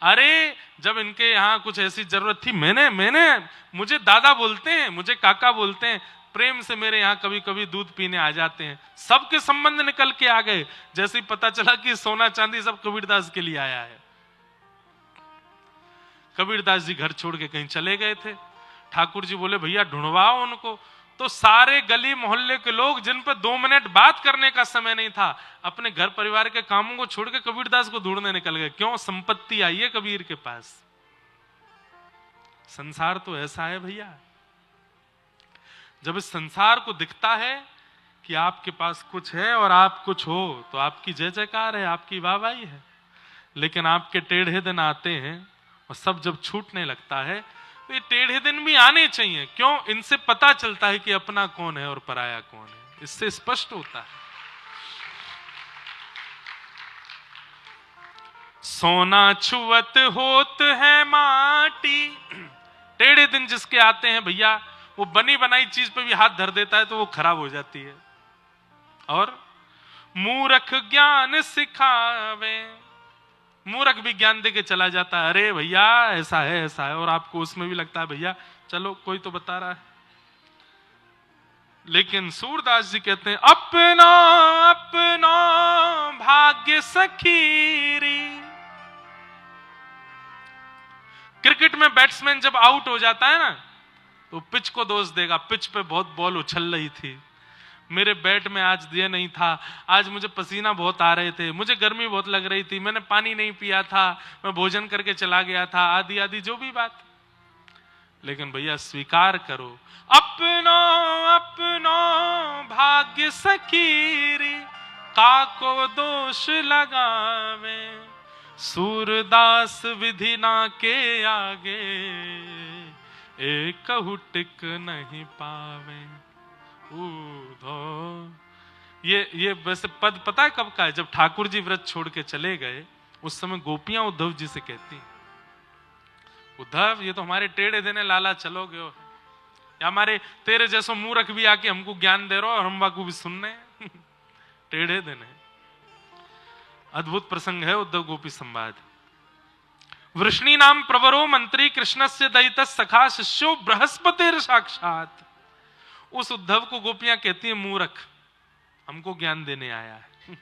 अरे जब इनके यहाँ कुछ ऐसी जरूरत थी, मुझे दादा बोलते हैं, मुझे काका बोलते हैं, प्रेम से मेरे यहाँ कभी कभी दूध पीने आ जाते हैं। सबके संबंध निकल के आ गए। जैसे ही पता चला कि सोना चांदी सब कबीरदास के लिए आया है। कबीरदास जी घर छोड़ के कहीं चले गए थे। ठाकुर जी बोले, भैया ढूंढवाओ उनको। तो सारे गली मोहल्ले के लोग, जिन पर 2 मिनट बात करने का समय नहीं था, अपने घर परिवार के कामों को छोड़ के कबीरदास को ढूंढने निकल गए। क्यों? संपत्ति आई है कबीर के पास। संसार तो ऐसा है भैया, जब इस संसार को दिखता है कि आपके पास कुछ है और आप कुछ हो तो आपकी जय जयकार है, आपकी वाहवाही है। लेकिन आपके टेढ़े दिन आते हैं और सब जब छूटने लगता है तो ये टेढ़े दिन भी आने चाहिए। क्यों? इनसे पता चलता है कि अपना कौन है और पराया कौन है, इससे स्पष्ट होता है। सोना छुअत होत है माटी। टेढ़े दिन जिसके आते हैं भैया, वो बनी बनाई चीज पे भी हाथ धर देता है तो वो खराब हो जाती है। और मूर्ख ज्ञान सिखावे, मूर्ख भी ज्ञान दे के चला जाता है, अरे भैया ऐसा है ऐसा है, और आपको उसमें भी लगता है भैया चलो कोई तो बता रहा है। लेकिन सूरदास जी कहते हैं, अपना अपना भाग्य सखीरी। क्रिकेट में बैट्समैन जब आउट हो जाता है ना तो पिच को दोष देगा, पिच पे बहुत बॉल उछल रही थी, मेरे बैट में आज ये नहीं था, आज मुझे पसीना बहुत आ रहे थे, मुझे गर्मी बहुत लग रही थी, मैंने पानी नहीं पिया था, मैं भोजन करके चला गया था, आदि आदि जो भी बात। लेकिन भैया स्वीकार करो, अपना अपना भाग्य सकीरी, काको दोष लगावे, सूरदास विधि ना के आगे, एक टिक नहीं पावे। ये वैसे पद पता है कब का है? जब ठाकुर जी व्रत छोड़ के चले गए उस समय गोपियां उद्धव जी से कहती, उद्धव ये तो हमारे टेढ़े देने लाला चलोगे हो, या हमारे तेरे जैसो मूर्ख भी आके हमको ज्ञान दे रहे हो और हम को भी सुनने टेढ़े देने। अद्भुत प्रसंग है उद्धव गोपी संवाद। वृष्णि नाम प्रवरो मंत्री कृष्णस्य दयित सखा शिष्यो बृहस्पतिर साक्षात। उस उद्धव को गोपियां कहती है मूर्ख, हमको ज्ञान देने आया है।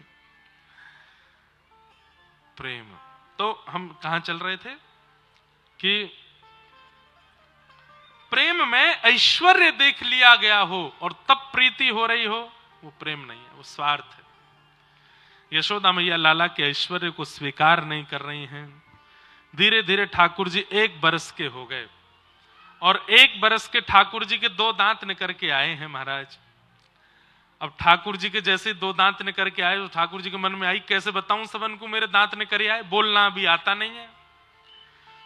प्रेम। तो हम कहां चल रहे थे कि प्रेम में ऐश्वर्य देख लिया गया हो और तब प्रीति हो रही हो, वो प्रेम नहीं है, वो स्वार्थ है। यशोदा मैया लाला के ऐश्वर्य को स्वीकार नहीं कर रही हैं। धीरे धीरे ठाकुर जी 1 बरस के हो गए और 1 बरस के ठाकुर जी के 2 दांत निकल के आए हैं महाराज। अब ठाकुर जी के जैसे 2 दांत निकल के आए तो ठाकुर जी के मन में आई, कैसे बताऊं सबन को मेरे दांत निकल आए, बोलना भी आता नहीं है।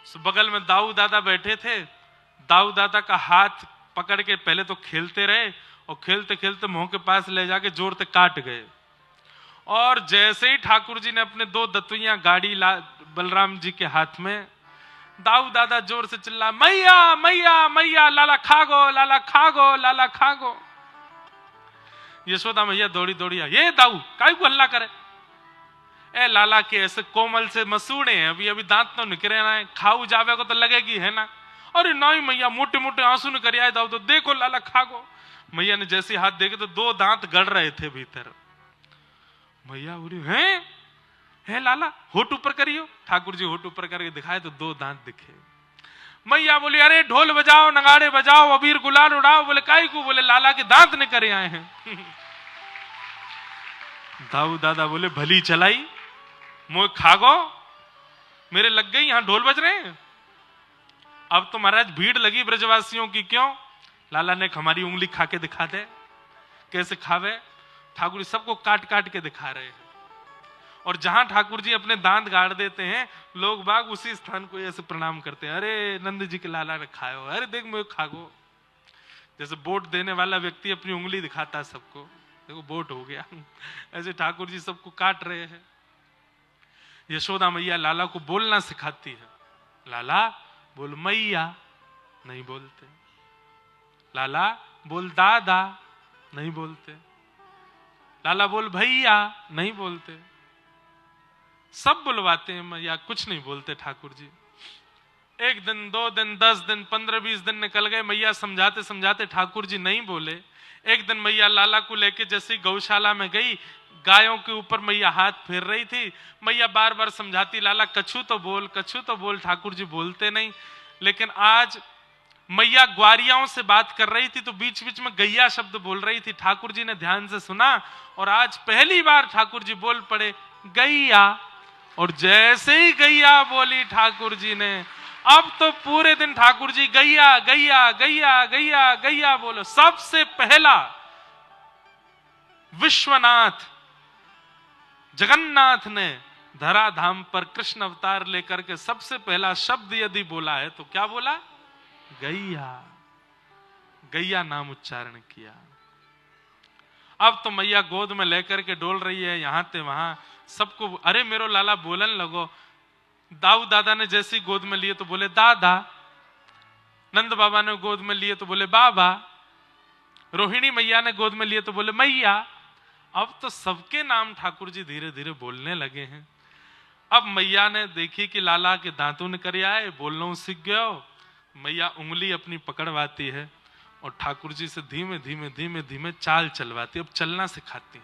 तो बगल में दाऊ दादा बैठे थे, दाऊ दादा का हाथ पकड़ के पहले तो खेलते रहे और खेलते खेलते मुंह के पास ले जाके जोर से काट गए। और जैसे ही ठाकुर जी ने अपने 2 दतुइयां गाड़ी बलराम जी के हाथ में, दाऊ दादा जोर से चिल्ला, मैया मैया मैया, लाला खागो लाला खागो लाला खागो। यशोदा मैया दौड़ी दौड़ी आई, ये दाऊ काय को हल्ला करे, ए लाला के ऐसे कोमल से मसूड़े हैं, अभी अभी दांत तो निकले ना है, खाऊ जावे को तो लगेगी है ना। अरे नहीं मैया, मोटे मोटे आंसू निकल आए दाऊ, तो देखो लाला खा गो। मैया ने जैसे हाथ देखे तो 2 दांत गड़ रहे थे भीतर। मैया बोली है लाला, होठ ऊपर करियो। ठाकुर जी होठ ऊपर करके दिखाए तो 2 दांत दिखे। मैया बोली अरे ढोल बजाओ, नगाड़े बजाओ, अबीर गुलाल उड़ाओ। बोले काई को? बोले लाला के दांत निकल आए हैं। दाऊ दादा बोले भली चलाई, मोह खागो, मेरे लग गई, यहां ढोल बज रहे हैं। अब तो महाराज भीड़ लगी ब्रजवासियों की, क्यों? लाला ने हमारी उंगली खा के दिखा दे। कैसे खावे? ठाकुर जी सबको काट काट के दिखा रहे हैं। और जहां ठाकुर जी अपने दांत गाड़ देते हैं, लोग बाग उसी स्थान को ऐसे प्रणाम करते हैं, अरे नंद जी के लाला ने खायो, अरे देख मैं खागो। जैसे वोट देने वाला व्यक्ति अपनी उंगली दिखाता है सबको, देखो वोट हो गया। ऐसे ठाकुर जी सबको काट रहे हैं। यशोदा मैया लाला को बोलना सिखाती है। लाला बोल मैया, नहीं बोलते। लाला बोल दादा, नहीं बोलते। लाला बोल भैया, नहीं बोलते। सब बुलवाते हैं मैया, कुछ नहीं बोलते ठाकुर जी। 1 दिन 2 दिन 10 दिन 15-20 दिन निकल गए, मैया समझाते समझाते ठाकुर जी नहीं बोले। एक दिन मैया लाला को लेके जैसे गौशाला में गई, गायों के ऊपर मैया हाथ फेर रही थी। मैया बार बार समझाती, लाला कछु तो बोल, कछु तो बोल। ठाकुर जी बोलते नहीं। लेकिन आज मैया ग्वारियाओं से बात कर रही थी तो बीच बीच में गैया शब्द बोल रही थी। ठाकुर जी ने ध्यान से सुना और आज पहली बार ठाकुर जी बोल पड़े गैया। और जैसे ही गैया बोली ठाकुर जी ने, अब तो पूरे दिन ठाकुर जी गैया गैया गैया गैया गैया बोलो। सबसे पहला विश्वनाथ जगन्नाथ ने धराधाम पर कृष्ण अवतार लेकर के सबसे पहला शब्द यदि बोला है तो क्या बोला? गैया। गैया नाम उच्चारण किया। अब तो मैया गोद में लेकर के डोल रही है, यहां ते वहां सबको, अरे मेरो लाला बोलन लगो। दाऊ दादा ने जैसी गोद में लिए तो बोले दादा, नंद बाबा ने गोद में लिए तो बोले बाबा, रोहिणी मैया ने गोद में लिए तो बोले मैया। अब तो सबके नाम ठाकुर जी धीरे धीरे बोलने लगे हैं। अब मैया ने देखी कि लाला के दांतों निकल आए, बोलना सीख गया। मैया उंगली अपनी पकड़वाती है और ठाकुर जी से धीमे धीमे धीमे धीमे चाल चलवाती, अब चलना सिखाती है।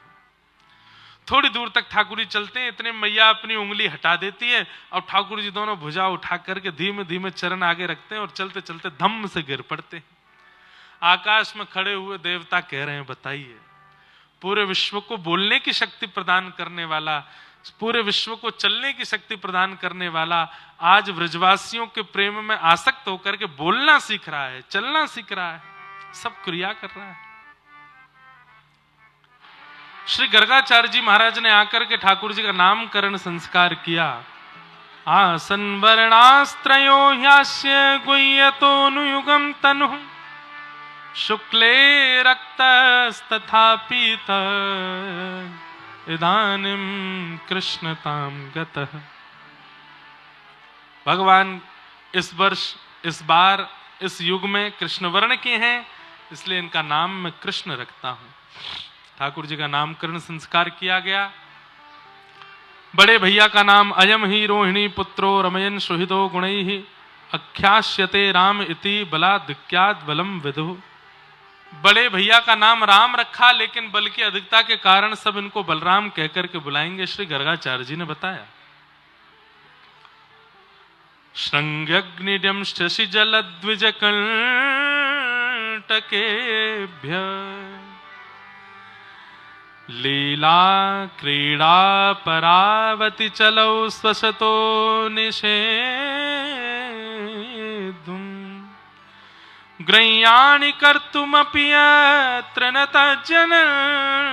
थोड़ी दूर तक ठाकुर जी चलते हैं, इतने मैया अपनी उंगली हटा देती है और ठाकुर जी दोनों भुजा उठा करके धीमे धीमे चरण आगे रखते हैं और चलते चलते धम्म से गिर पड़ते हैं। आकाश में खड़े हुए देवता कह रहे हैं, बताइए, पूरे विश्व को बोलने की शक्ति प्रदान करने वाला, पूरे विश्व को चलने की शक्ति प्रदान करने वाला आज ब्रजवासियों के प्रेम में आसक्त होकर के बोलना सीख रहा है, चलना सीख रहा है, सब क्रिया कर रहा है। श्री गर्गाचार्य जी महाराज ने आकर के ठाकुर जी का नामकरण संस्कार किया। आसन वर्णास्त्रयो ह्यास्य गुह्यतोनुयुगम तनु शुक्ले रक्तस्तथा पीत इदानीं कृष्णतां गतः। भगवान इस वर्ष, इस बार, इस युग में कृष्ण वर्ण के हैं, इसलिए इनका नाम मैं कृष्ण रखता हूं। ठाकुर जी का नामकरण संस्कार किया गया। बड़े भैया का नाम अयम ही रोहिणी पुत्रो रमयन सुहृदो गुणैः अख्यास्यते राम इति बलाधिक्यात् बलम विदुः। बड़े भैया का नाम राम रखा, लेकिन बल की अधिकता के कारण सब इनको बलराम कहकर के बुलाएंगे, श्री गर्गाचार्य जी ने बताया। श्रृंग्यग्निड्यं शशि जलद्विज कंटकेभ्य लीला क्रीड़ा परावति चलौ स्वशतो निषेधुम् ग्रह्याणि कर्तुमपि यत्र न तज्जनन्यो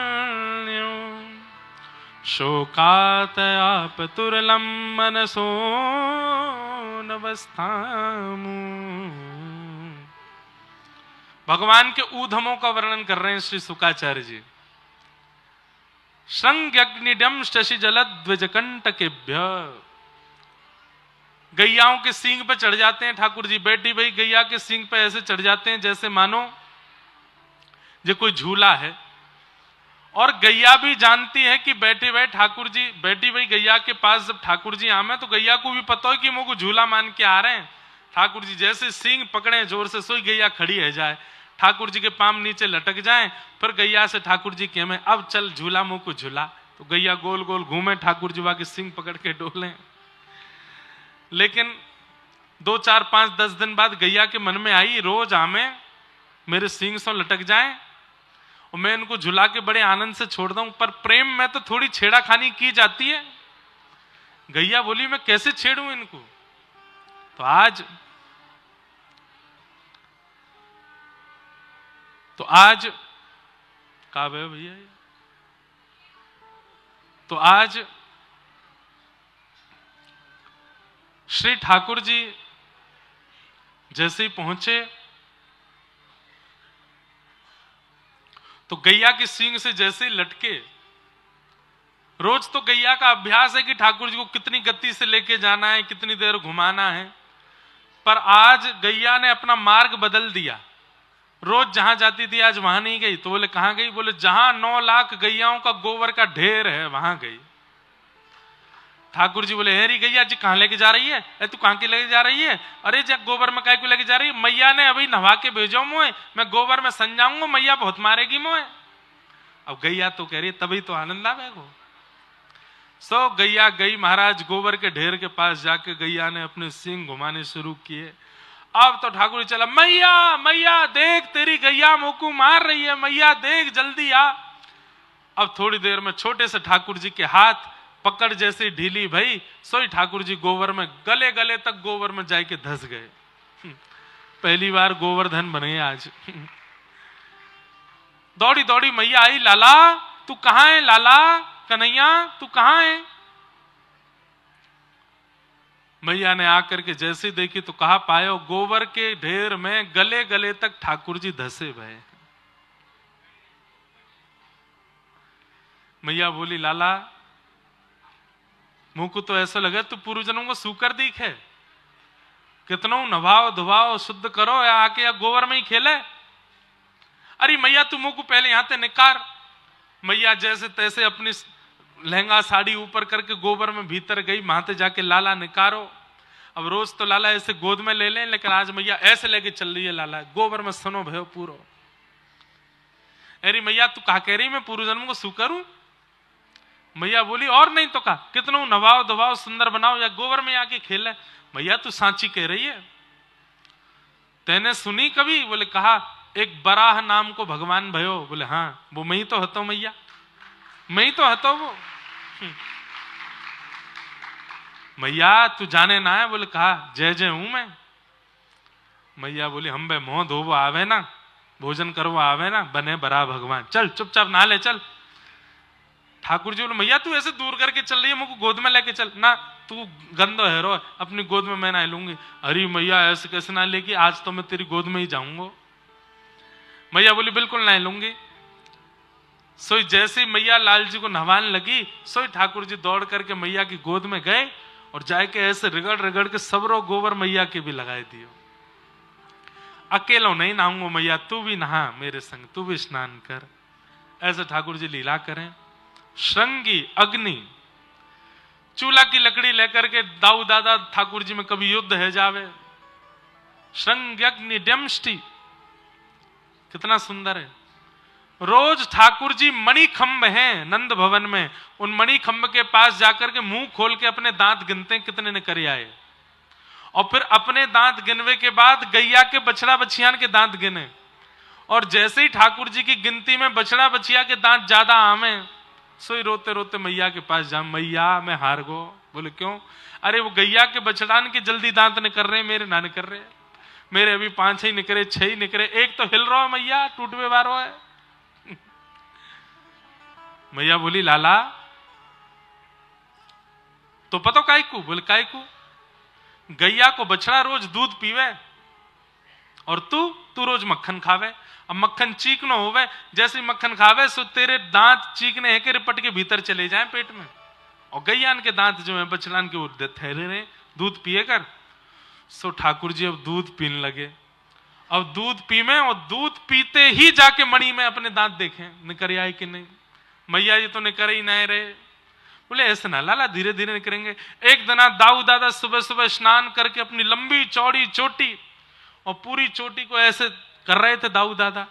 शोकातयापतुरलं मनसो नवस्थामु। भगवान के ऊधमों का वर्णन कर रहे हैं श्री शुकाचार्य जी। श्रृंग्यग्निड्यं शशि जलद्विजकंटकेभ्य, गैयाओं के सींग पे चढ़ जाते हैं ठाकुर जी। बैठी भाई गैया के सींग पे ऐसे चढ़ जाते हैं जैसे मानो ये कोई झूला है। और गैया भी जानती है कि बैठे हुए ठाकुर जी, बैठी हुई गैया के पास जब ठाकुर जी आमे तो गैया को भी पता हो कि मुझको झूला मान के आ रहे हैं। ठाकुर जी जैसे सींग पकड़े जोर से, सोई गैया खड़ी है जाए, ठाकुर जी के पाम नीचे लटक जाए, फिर गैया से ठाकुर जी कहे अब चल झूला मुंह को झूला, तो गैया गोल गोल घूमे, ठाकुर जी वहां के सींग पकड़ के डोले। लेकिन 2, 4, 5, 10 दिन बाद गैया के मन में आई रोज आमे मेरे सींग से लटक जाए और मैं इनको झुला के बड़े आनंद से छोड़ दूं, पर प्रेम में तो थोड़ी छेड़ाखानी की जाती है। गैया बोली मैं कैसे छेड़ूं इनको? तो आज कहा भैया, तो आज श्री ठाकुर जी जैसे ही पहुंचे तो गैया की सींग से जैसे ही लटके, रोज तो गैया का अभ्यास है कि ठाकुर जी को कितनी गति से लेके जाना है, कितनी देर घुमाना है, पर आज गैया ने अपना मार्ग बदल दिया। रोज जहां जाती थी आज वहां नहीं गई। तो बोले कहां गई? बोले जहां 9 लाख गैयाओं का गोबर का ढेर है वहां गई। ठाकुर जी बोले हेरी गैया जी कहां लेके जा रही है? तू कहां के लेके जा रही है? अरे जब गोबर में काय को लेके जा रही है? मैया ने अभी नहा के भेजो मोए, मैं गोबर में सन जाऊंगा, मैया बहुत मारेगी मोए। अब गैया तो कह रही तभी तो आनंद आवेगा। सो गैया गई महाराज गोबर के ढेर के पास जाके गैया ने अपने सींग घुमाने शुरू किए। अब तो ठाकुर जी चला, मैया मैया देख तेरी गैया मुकू मार रही है, मैया देख जल्दी आ। अब थोड़ी देर में छोटे से ठाकुर जी के हाथ पकड़ जैसी ढीली भई, सोई ठाकुर जी गोबर में गले गले तक गोबर में जाके धस गए। पहली बार गोवर्धन बने आज। दौड़ी दौड़ी मैया आई, लाला तू कहां है? लाला कन्हैया तू कहां है? मैया ने आकर के जैसे देखी तो कहा पायो गोबर के ढेर में गले गले तक ठाकुर जी धसे भय। मैया बोली लाला मुंह को तो ऐसा लगे तू पूर्वजनों को सूकर दिख है, कितनों नभाओ धुभाओ शुद्ध करो या आके या गोबर में ही खेले। अरे मैया तू मुंह को पहले यहां से निकार। मैया जैसे तैसे अपनी लहंगा साड़ी ऊपर करके गोबर में भीतर गई, वहां से जाके लाला निकारो। अब रोज तो लाला ऐसे गोद में ले लें, लेकिन आज मैया ऐसे लेके चल रही है लाला गोबर में सुनो भयो पूरो। अरे मैया तू कहा कह रही मैं पूर्व जन्म को सू करूं? मैया बोली और नहीं तो कहा कितनों नवाओ धवाओ सुंदर बनाओ या गोबर में आके खेले। मैया तू सांची कह रही है, तेने सुनी कभी? बोले कहा एक बराह नाम को भगवान भयो। बोले हाँ वो मैं ही तो हतो मैया, मैं ही तो हतो वो। मैया तू जाने ना है? बोले कहा जय जय हूं मैं। मैया बोली हम बे मोह धोबो आवे ना, भोजन करवा आवे ना, बने बरा भगवान, चल चुपचाप नहा ले चल। ठाकुर जी बोले मैया तू ऐसे दूर करके चल रही है, मुझको गोद में लेके चल ना, तू गंदो है रो, अपनी गोद में मैं नहा लूंगी। अरे मैया ऐसे कैसे ना लेगी, आज तो मैं तेरी गोद में ही जाऊंगा। मैया बोली बिल्कुल नहा लूंगी। सोई जैसे मैया लाल जी को नहवाने लगी, सोई ठाकुर जी दौड़ करके मैया की गोद में गए और जाके ऐसे रिगड़ रिगड़ के सबरो गोबर मैया के भी लगाए दियो। अकेलो नहीं नहाऊंगा मैया, तू भी नहा मेरे संग, तू भी स्नान कर। ऐसे ठाकुर जी लीला करें। श्रृंगी अग्नि चूल्हा की लकड़ी लेकर के दाऊ दादा ठाकुर जी में कभी युद्ध है जावे। श्रृंग अग्नि डमष्टि कितना सुंदर है। रोज ठाकुर जी मणिखंभ हैं नंद भवन में, उन मणिखंभ के पास जाकर के मुंह खोल के अपने दांत गिनते कितने ने करे आए, और फिर अपने दांत गिनवे के बाद गैया के बछड़ा बछियान के दांत गिने। और जैसे ही ठाकुर जी की गिनती में बछड़ा बछिया के दांत ज्यादा आमे, सोई रोते रोते मैया के पास जा, मैया मैं हार गो। बोले क्यों? अरे वो गैया के बछड़ान के जल्दी दांत निकल रहे, मेरे ना निकल रहे, मेरे अभी 5 ही निकले 6 ही निकले, एक तो हिल रहा मैया टूटवे बारो है। मैया बोली लाला तो पतो काय को? बोले काय को? गैया को बछड़ा रोज दूध पीवे और तू रोज मक्खन खावे। अब मक्खन चीकनो होवे, जैसे मक्खन खावे सो तेरे दांत चीकने है के रिपट के भीतर चले जाएं पेट में, और गैयान के दांत जो है बछड़ान के वो थैले रहे दूध पिए कर। सो ठाकुर जी अब दूध पीने लगे। अब दूध पीवे और दूध पीते ही जाके मणि में अपने दांत देखें निकल आए कि नहीं। मैया जी तो निकर ही नहीं रहे। बोले ऐसे ना लाला, धीरे धीरे निकलेंगे। एक दिन दाऊ दादा सुबह सुबह स्नान करके अपनी लंबी चौड़ी चोटी और पूरी चोटी को ऐसे कर रहे थे दाऊ दादा।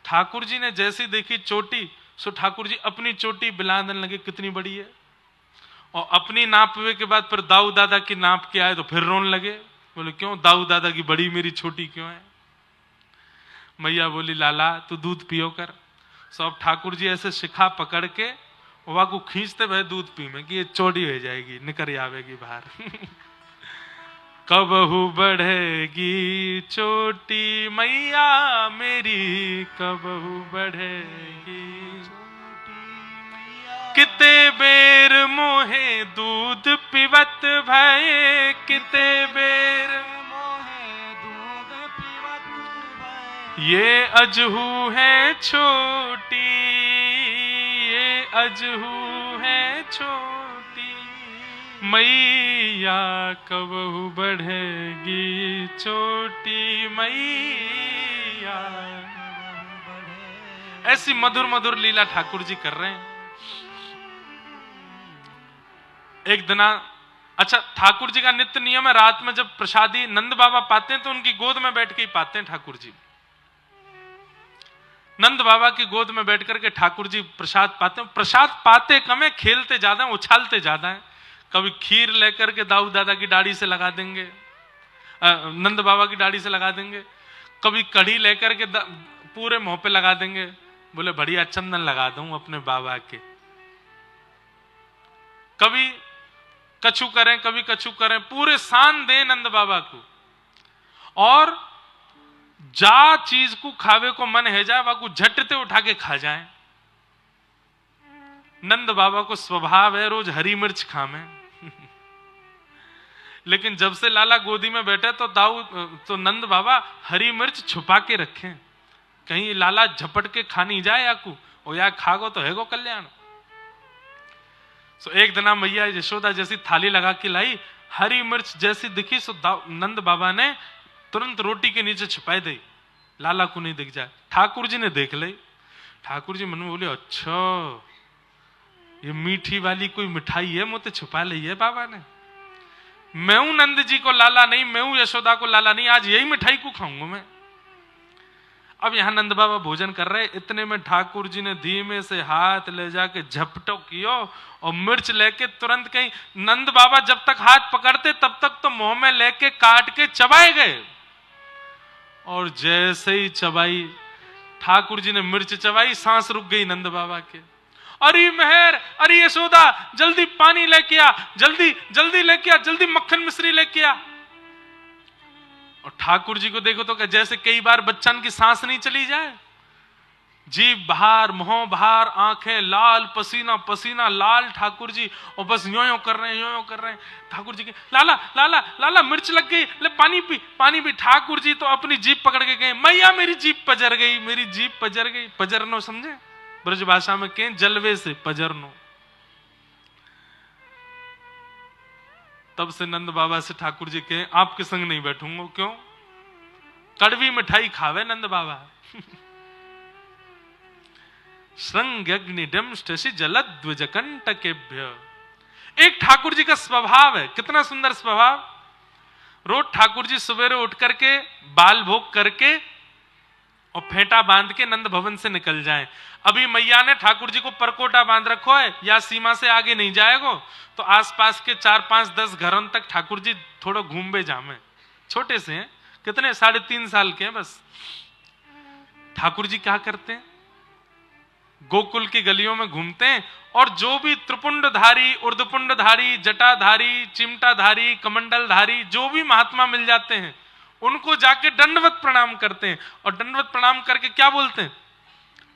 ठाकुर जी ने जैसी देखी चोटी, सो ठाकुर जी अपनी चोटी बिलाने लगे कितनी बड़ी है, और अपनी नापवे के बाद फिर दाऊ दादा की नाप के आए तो फिर रोने लगे। बोले क्यों दाऊ दादा की बड़ी, मेरी छोटी क्यों है? मैया बोली लाला तू दूध पियो कर। सब ठाकुर जी ऐसे शिखा पकड़ के वह को खींचते भाई दूध पी में कि ये चौड़ी हो जाएगी, निकर आवेगी बाहर। कबहू बढ़ेगी चोटी मैया मेरी, कबहू बढ़ेगी किते बेर मोहे दूध पिबत भये, किते बेर मोहे दूध पिबत भये, ये अजहू है छोटी, ये अजहू है छोटी मैया, कबहू बढ़ेगी चोटी मैया। ऐसी मधुर मधुर लीला ठाकुर जी कर रहे हैं। एक दिन अच्छा, ठाकुर जी का नित्य नियम है रात में जब प्रसादी नंद बाबा पाते हैं तो उनकी गोद में बैठ के ही पाते हैं ठाकुर जी। नंद बाबा की गोद में बैठ करके ठाकुर जी प्रसाद पाते हैं। प्रसाद पाते कम है, खेलते ज्यादा है, उछालते ज्यादा है। कभी खीर लेकर के दाऊ दादा की दाढ़ी से लगा देंगे, नंद बाबा की दाढ़ी से लगा देंगे। कभी कढ़ी लेकर के पूरे मुंह पे लगा देंगे। बोले बढ़िया चंदन लगा दूं अपने बाबा के। कभी कछु करें, कभी कछु करें, पूरे शान दें नंद बाबा को। और जा चीज को खावे को मन है जाए वाकू झटते उठा के खा जाए। नंद बाबा को स्वभाव है रोज हरी मिर्च खावे। लेकिन जब से लाला गोदी में बैठे तो नंद बाबा हरी मिर्च छुपा के रखें, कहीं लाला झपट के खा नहीं जाए याकू, और या खागो तो हैगो कल्याण। सो एक दिन मैया यशोदा जैसी थाली लगा के लाई, हरी मिर्च जैसी दिखी सो नंद बाबा ने तुरंत रोटी के नीचे छुपाई दी, लाला को नहीं दिख जाए। ठाकुर जी ने देख ली। ठाकुर जी मन में बोले अच्छा ये मीठी वाली कोई मिठाई है, मुझे छुपा ली है बाबा ने। मैं हूं नंद जी को लाला नहीं, मैं हूं यशोदा को लाला नहीं, आज यही मिठाई को खाऊंगा मैं। अब यहां नंद बाबा भोजन कर रहे, इतने में ठाकुर जी ने धीमे से हाथ ले जाके झपटो कियो और मिर्च लेके तुरंत कहीं, नंद बाबा जब तक हाथ पकड़ते तब तक तो मुंह में लेके काट के चबाए गए। और जैसे ही चबाई ठाकुर जी ने मिर्च चबाई, सांस रुक गई नंद बाबा के। अरे मेहर, अरे यशोदा जल्दी पानी लेके आ, जल्दी जल्दी लेके आ, जल्दी मक्खन मिश्री लेके आ। और ठाकुर जी को देखो तो जैसे कई बार बच्चन की सांस नहीं चली जाए, जीभ बाहर, मुंह बाहर, आंखें लाल, पसीना पसीना लाल ठाकुर जी, और बस यो यो कर रहे हैं, यो यो कर रहे हैं। ठाकुर जी के लाला लाला लाला मिर्च लग गई, ले पानी पी पानी पी। ठाकुर जी तो अपनी जीभ पकड़ के गए, मैया मेरी जीभ पजर गई, मेरी जीभ पजर गई। पजरनो समझे ब्रज भाषा में कहें जलवे से पजरनो। तब से नंद बाबा से ठाकुर जी कहें आपके संग नहीं बैठूंगा। क्यों? कड़वी मिठाई खावे नंद बाबा। श्रृंग्यग्निडंष्टि जलद्विजकंटकेभ्य। एक ठाकुर जी का स्वभाव है, कितना सुंदर स्वभाव। रोज ठाकुर जी सवेरे उठ करके बाल भोग करके और फेंटा बांध के नंद भवन से निकल जाएं। अभी मैया ने ठाकुर जी को परकोटा बांध रखो है, या सीमा से आगे नहीं जाएगो, तो आसपास के 4-5-10 घरों तक ठाकुर जी थोड़ा घूमे जामे। छोटे से हैं, कितने 3.5 साल के हैं बस। ठाकुर जी क्या करते हैं, गोकुल की गलियों में घूमते हैं और जो भी त्रिपुंडधारी, ऊर्ध्वपुंडधारी, जटाधारी, चिमटाधारी, कमंडलधारी जो भी महात्मा मिल जाते हैं उनको जाके दंडवत प्रणाम करते हैं। और दंडवत प्रणाम करके क्या बोलते हैं,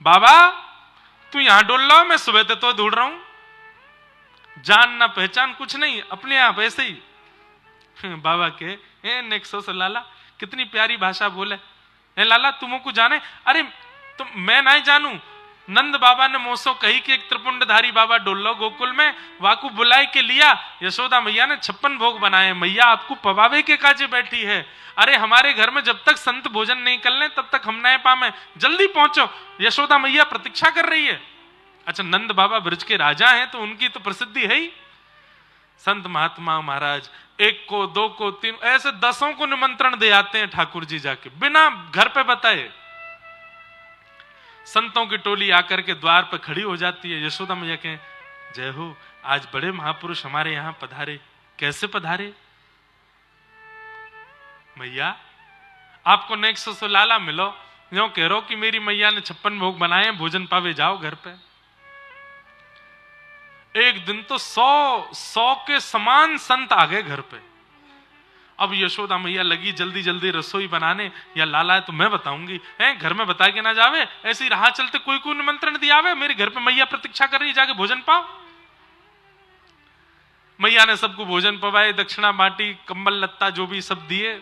बाबा तू यहां डोल रहा, मैं सुबह तो ढूंढ रहा हूं, जान ना पहचान कुछ नहीं, अपने आप ऐसे ही। बाबा के नेक्सो से लाला कितनी प्यारी भाषा बोले, लाला तुमको जाने, अरे तुम मैं नहीं जानू, नंद बाबा ने मोसो कही कि एक त्रिपुंडधारी बाबा डोल्लो गोकुल में, वाकू बुलाए के लिया। यशोदा मैया ने 56 भोग बनाए, मैया आपको पवावे के काजे बैठी है। अरे हमारे घर में जब तक संत भोजन नहीं कर ले तब तक हम नहीं पामे, जल्दी पहुंचो, यशोदा मैया प्रतीक्षा कर रही है। अच्छा, नंद बाबा ब्रज के राजा हैं तो उनकी तो प्रसिद्धि है ही। संत महात्मा महाराज एक को, दो को, तीन, ऐसे दसों को निमंत्रण दे आते हैं ठाकुर जी जाके बिना घर पे बताए। संतों की टोली आकर के द्वार पर खड़ी हो जाती है। यशोदा मैया कहें, जय हो, आज बड़े महापुरुष हमारे यहां पधारे। कैसे पधारे? मैया आपको नेक्स्ट सो लाला मिलो, यो कह रहो कि मेरी मैया ने 56 भोग बनाए, भोजन पावे जाओ घर पे। एक दिन तो 100 के समान संत आ गए घर पे। अब यशोदा मैया लगी जल्दी जल्दी रसोई बनाने। या लाला है तो मैं बताऊंगी, हैं घर में बता के ना जावे, ऐसी राह चलते कोई कोई निमंत्रण दिया वे, मेरे घर पे मैया प्रतीक्षा कर रही, जाके भोजन पाओ। मैया ने सबको भोजन पवाए, दक्षिणा बांटी, कंबल लत्ता जो भी सब दिए।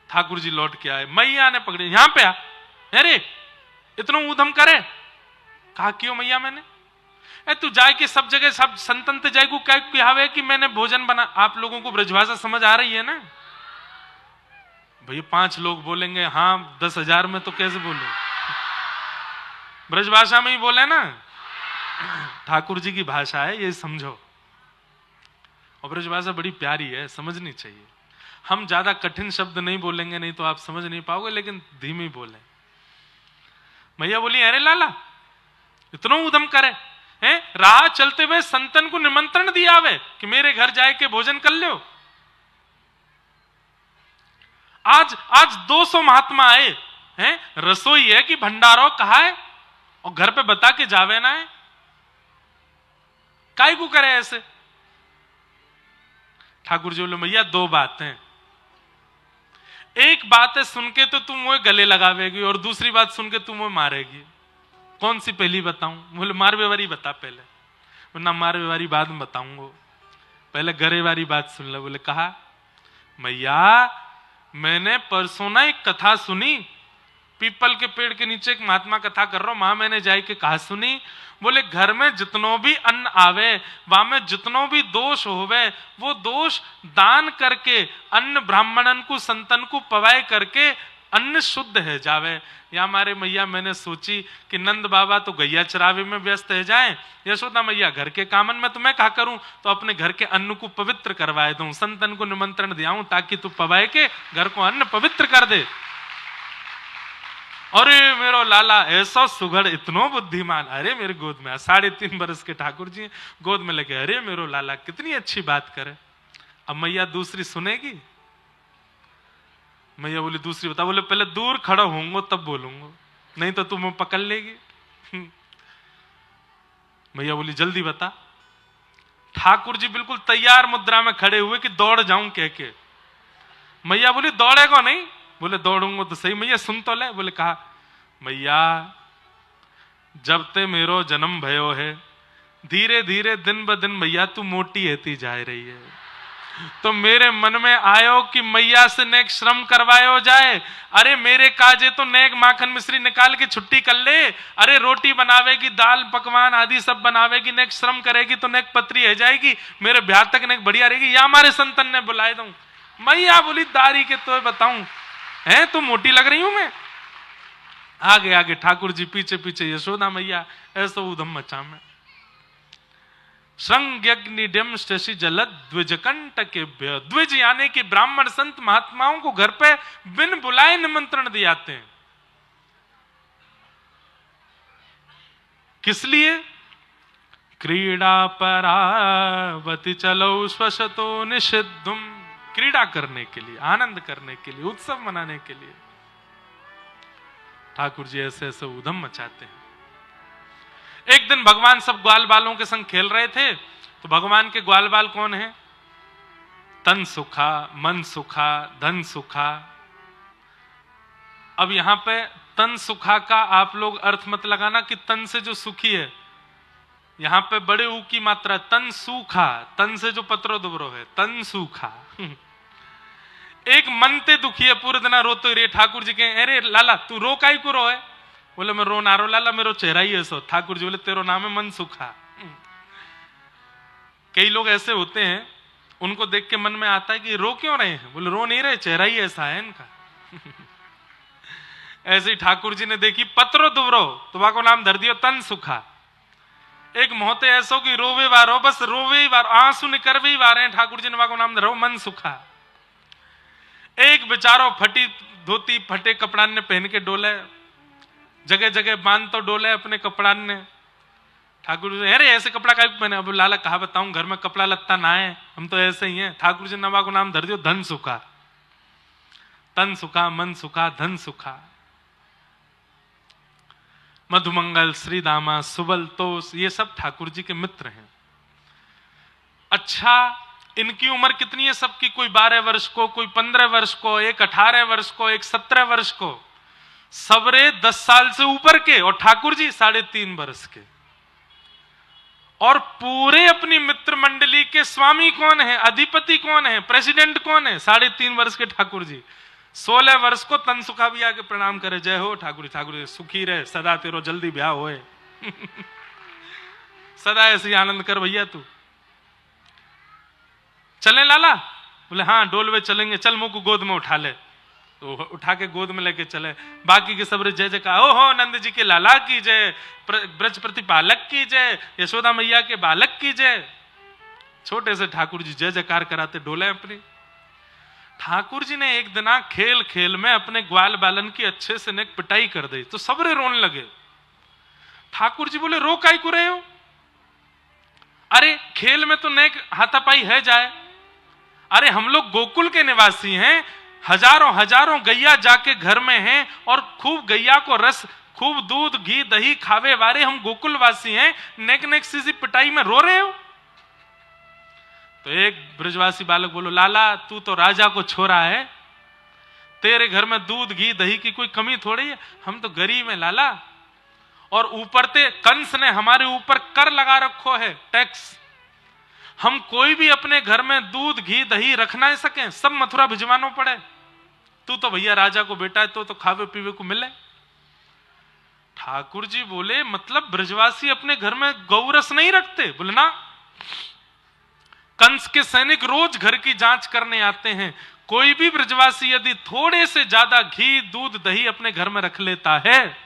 ठाकुर जी लौट के आए, मैया ने पकड़े, यहां पे आ, अरे इतना ऊधम करे। कहा क्यों मैया मैंने? तू जाए कि सब जगह सब संतन ते जाएगू क्या कि मैंने भोजन बना। आप लोगों को ब्रजभाषा समझ आ रही है ना? भैया 5 लोग बोलेंगे हाँ, 10,000 में तो कैसे बोलो? ब्रजभाषा में ही बोले ना, ठाकुर जी की भाषा है, ये समझो। और ब्रजभाषा बड़ी प्यारी है, समझनी चाहिए। हम ज्यादा कठिन शब्द नहीं बोलेंगे, नहीं तो आप समझ नहीं पाओगे, लेकिन धीमी बोले। मैया बोली, अरे लाला इतना उधम करे हैं, राह चलते हुए संतन को निमंत्रण दिया वे कि मेरे घर जाए के भोजन कर लो। आज 200 महात्मा आए हैं, रसोई है कि भंडारो कहा है, और घर पे बता के जावे ना है, काय को करे ऐसे? ठाकुर जी बोले, मैया 2 बातें, एक बात है सुन के तो तुम वो गले लगावेगी, और दूसरी बात सुन के तुम वो मारेगी। कौन सी पहली बताऊं? बोले मारवे वाली बता पहले। वरना मारवे वाली बाद में बताऊंगा, पहले गरे वाली बात सुन ले। बोले कहा, मैया मैंने परसों ना एक कथा सुनी, पीपल के पेड़ के नीचे एक महात्मा कथा कर रहा हूं, मां मैंने जाए के कहा सुनी। बोले घर में जितनो भी अन्न आवे, वहां में जितनो भी दोष होवे, वो दोष दान करके अन्न ब्राह्मणन को संतन को पवाए करके अन्न शुद्ध है जावे। या हमारे मैया मैंने सोची कि नंद बाबा तो गैया चरावे में व्यस्त है जाएं, यशोदा मैया घर के कामन में, तो मैं क्या करूं, तो अपने घर के अन्न को पवित्र करवाए दूं, संतन को निमंत्रण दियाऊं ताकि तू पवाए के घर को अन्न पवित्र कर दे। अरे मेरो लाला ऐसा सुघड़, इतनो बुद्धिमान, अरे मेरे गोद में 3.5 बरस के ठाकुर जी गोद में लगे, अरे मेरो लाला कितनी अच्छी बात करे। अब मैया दूसरी सुनेगी? मैया बोली दूसरी बता। बोले पहले दूर खड़ा होऊंगा तब बोलूंगा, नहीं तो तुम पकड़ लेगी। मैया बोली जल्दी बता। ठाकुर जी बिल्कुल तैयार मुद्रा में खड़े हुए कि दौड़ जाऊं कह के। मैया बोली दौड़ेगा नहीं? बोले दौड़ूंगा तो सही। मैया सुन तो ले। बोले कहा, मैया जब ते मेरो जन्म भयो है, धीरे धीरे दिन ब दिन मैया तू मोटी होती जा रही है, तो मेरे मन में आयो कि मैया से नेक श्रम करवायो जाए। अरे मेरे काजे तो नेक माखन मिश्री निकाल के छुट्टी कर ले। अरे रोटी बनावेगी, दाल पकवान आदि सब बनावेगी, नेक श्रम करेगी तो नेक पत्री है जाएगी, मेरे ब्याह तक नेक बढ़िया रहेगी। या हमारे संतन ने बुलाए दूं। मैया बोली दारी के तो बताऊं है, तो मोटी लग रही हूं मैं। आगे आगे ठाकुर जी, पीछे पीछे यशोदा मैया, ऐसा उधम मचा में। श्रृंग्यग्निड्यम शशि जलद द्विजकंटकेभ्य, द्विज यानी कि ब्राह्मण संत महात्माओं को घर पे बिन बुलाए निमंत्रण दिए जाते हैं। किस लिए? क्रीड़ा परावति चलो स्वशतो निषिद्धुम, क्रीड़ा करने के लिए, आनंद करने के लिए, उत्सव मनाने के लिए। ठाकुर जी ऐसे ऐसे उधम मचाते हैं। एक दिन भगवान सब ग्वाल बालों के संग खेल रहे थे, तो भगवान के ग्वाल बाल कौन है? तन सुखा, मन सुखा, धन सुखा। अब यहां पे तन सुखा का आप लोग अर्थ मत लगाना कि तन से जो सुखी है, यहां पे बड़े ऊ की मात्रा, तन सूखा, तन से जो पत्रो दुबरो है, तन सूखा। एक मन ते दुखी है, पूरे दिन रोते रे। ठाकुर जी कहे, अरे लाला तू रो काई को रो है? बोले मैं रो ना रो लाला, मेरो चेहरा ही ऐसा। ठाकुर जी बोले तेरो नाम है मन सुखा। कई लोग ऐसे होते हैं, उनको देख के मन में आता है कि रो क्यों रहे हैं? बोले रो नहीं रहे, चेहरा ही ऐसा है इनका। ऐसे ही ठाकुर जी ने देखी पत्रो दुबरो, तो वहां को नाम धर दियो तन सुखा। एक मोहते ऐसो कि रोवे वारो, बस रोवे ही वार, आंसू निकरवे ही वारे हैं, ठाकुर जी ने वहां को नाम धरो मन सुखा। एक बेचारो फटी धोती फटे कपड़ान ने पहन के डोले, जगह जगह बांध तो डोले अपने कपड़ान ने। ठाकुर जी अरे ऐसे कपड़ा का पहने, अब लाला कहा बताऊं, घर में कपड़ा लत्ता ना है, हम तो ऐसे ही हैं। ठाकुर जी ने वहां को नाम धर दियो धन सुखा। तन सुखा, मन सुखा, धन सुखा। मधुमंगल, श्रीदामा, सुबल, तोष, ये सब ठाकुर जी के मित्र हैं। अच्छा, इनकी उम्र कितनी है सबकी? कोई 12 वर्ष को, कोई 15 वर्ष को, एक 18 वर्ष को, एक 17 वर्ष को, सबरे 10 साल से ऊपर के, और ठाकुर जी 3.5 वर्ष के। और पूरे अपनी मित्र मंडली के स्वामी कौन है, अधिपति कौन है, प्रेसिडेंट कौन है? 3.5 वर्ष के ठाकुर जी। 16 वर्ष को तन सुखा भी आके प्रणाम करे, जय हो ठाकुर जी, ठाकुर जी सुखी रहे, सदा तेरो जल्दी ब्याह होए। सदा ऐसे आनंद कर भैया तू। चले लाला? बोले हाँ डोलवे चलेंगे, चल मुंह को गोद में उठा ले। तो उठा के गोद में लेके चले। बाकी के सब जय जय कहा, ओ हो नंद जी के लाला की जय, ब्रज प्रतिपालक की जय, यशोदा मैया के बालक की जय। छोटे से ठाकुर जी जय जयकार कराते डोले अपनी। ठाकुर जी ने एक दिन खेल खेल में अपने ग्वाल बालन की अच्छे से नेक पिटाई कर दी, तो सबरे रोने लगे। ठाकुर जी बोले रो काई को रहे हो? अरे खेल में तो नेक हाथापाई है जाए। अरे हम लोग गोकुल के निवासी हैं, हजारों हजारों गैया जाके घर में हैं, और खूब गैया को रस, खूब दूध घी दही खावे वाले हम गोकुलवासी हैं, नेक नेक सी पिटाई में रो रहे हो? तो एक ब्रजवासी बालक बोलो, लाला तू तो राजा को छोरा है, तेरे घर में दूध घी दही की कोई कमी थोड़ी है, हम तो गरीब हैं लाला। और ऊपर ते कंस ने हमारे ऊपर कर लगा रखो है, टैक्स। हम कोई भी अपने घर में दूध घी दही रख ना सके, सब मथुरा भिजवाना पड़े। तू तो भैया राजा को बेटा है, तो खावे पीवे को मिले। ठाकुर जी बोले मतलब ब्रजवासी अपने घर में गौरस नहीं रखते? बोले ना, कंस के सैनिक रोज घर की जांच करने आते हैं। कोई भी ब्रजवासी यदि थोड़े से ज्यादा घी दूध दही अपने घर में रख लेता है,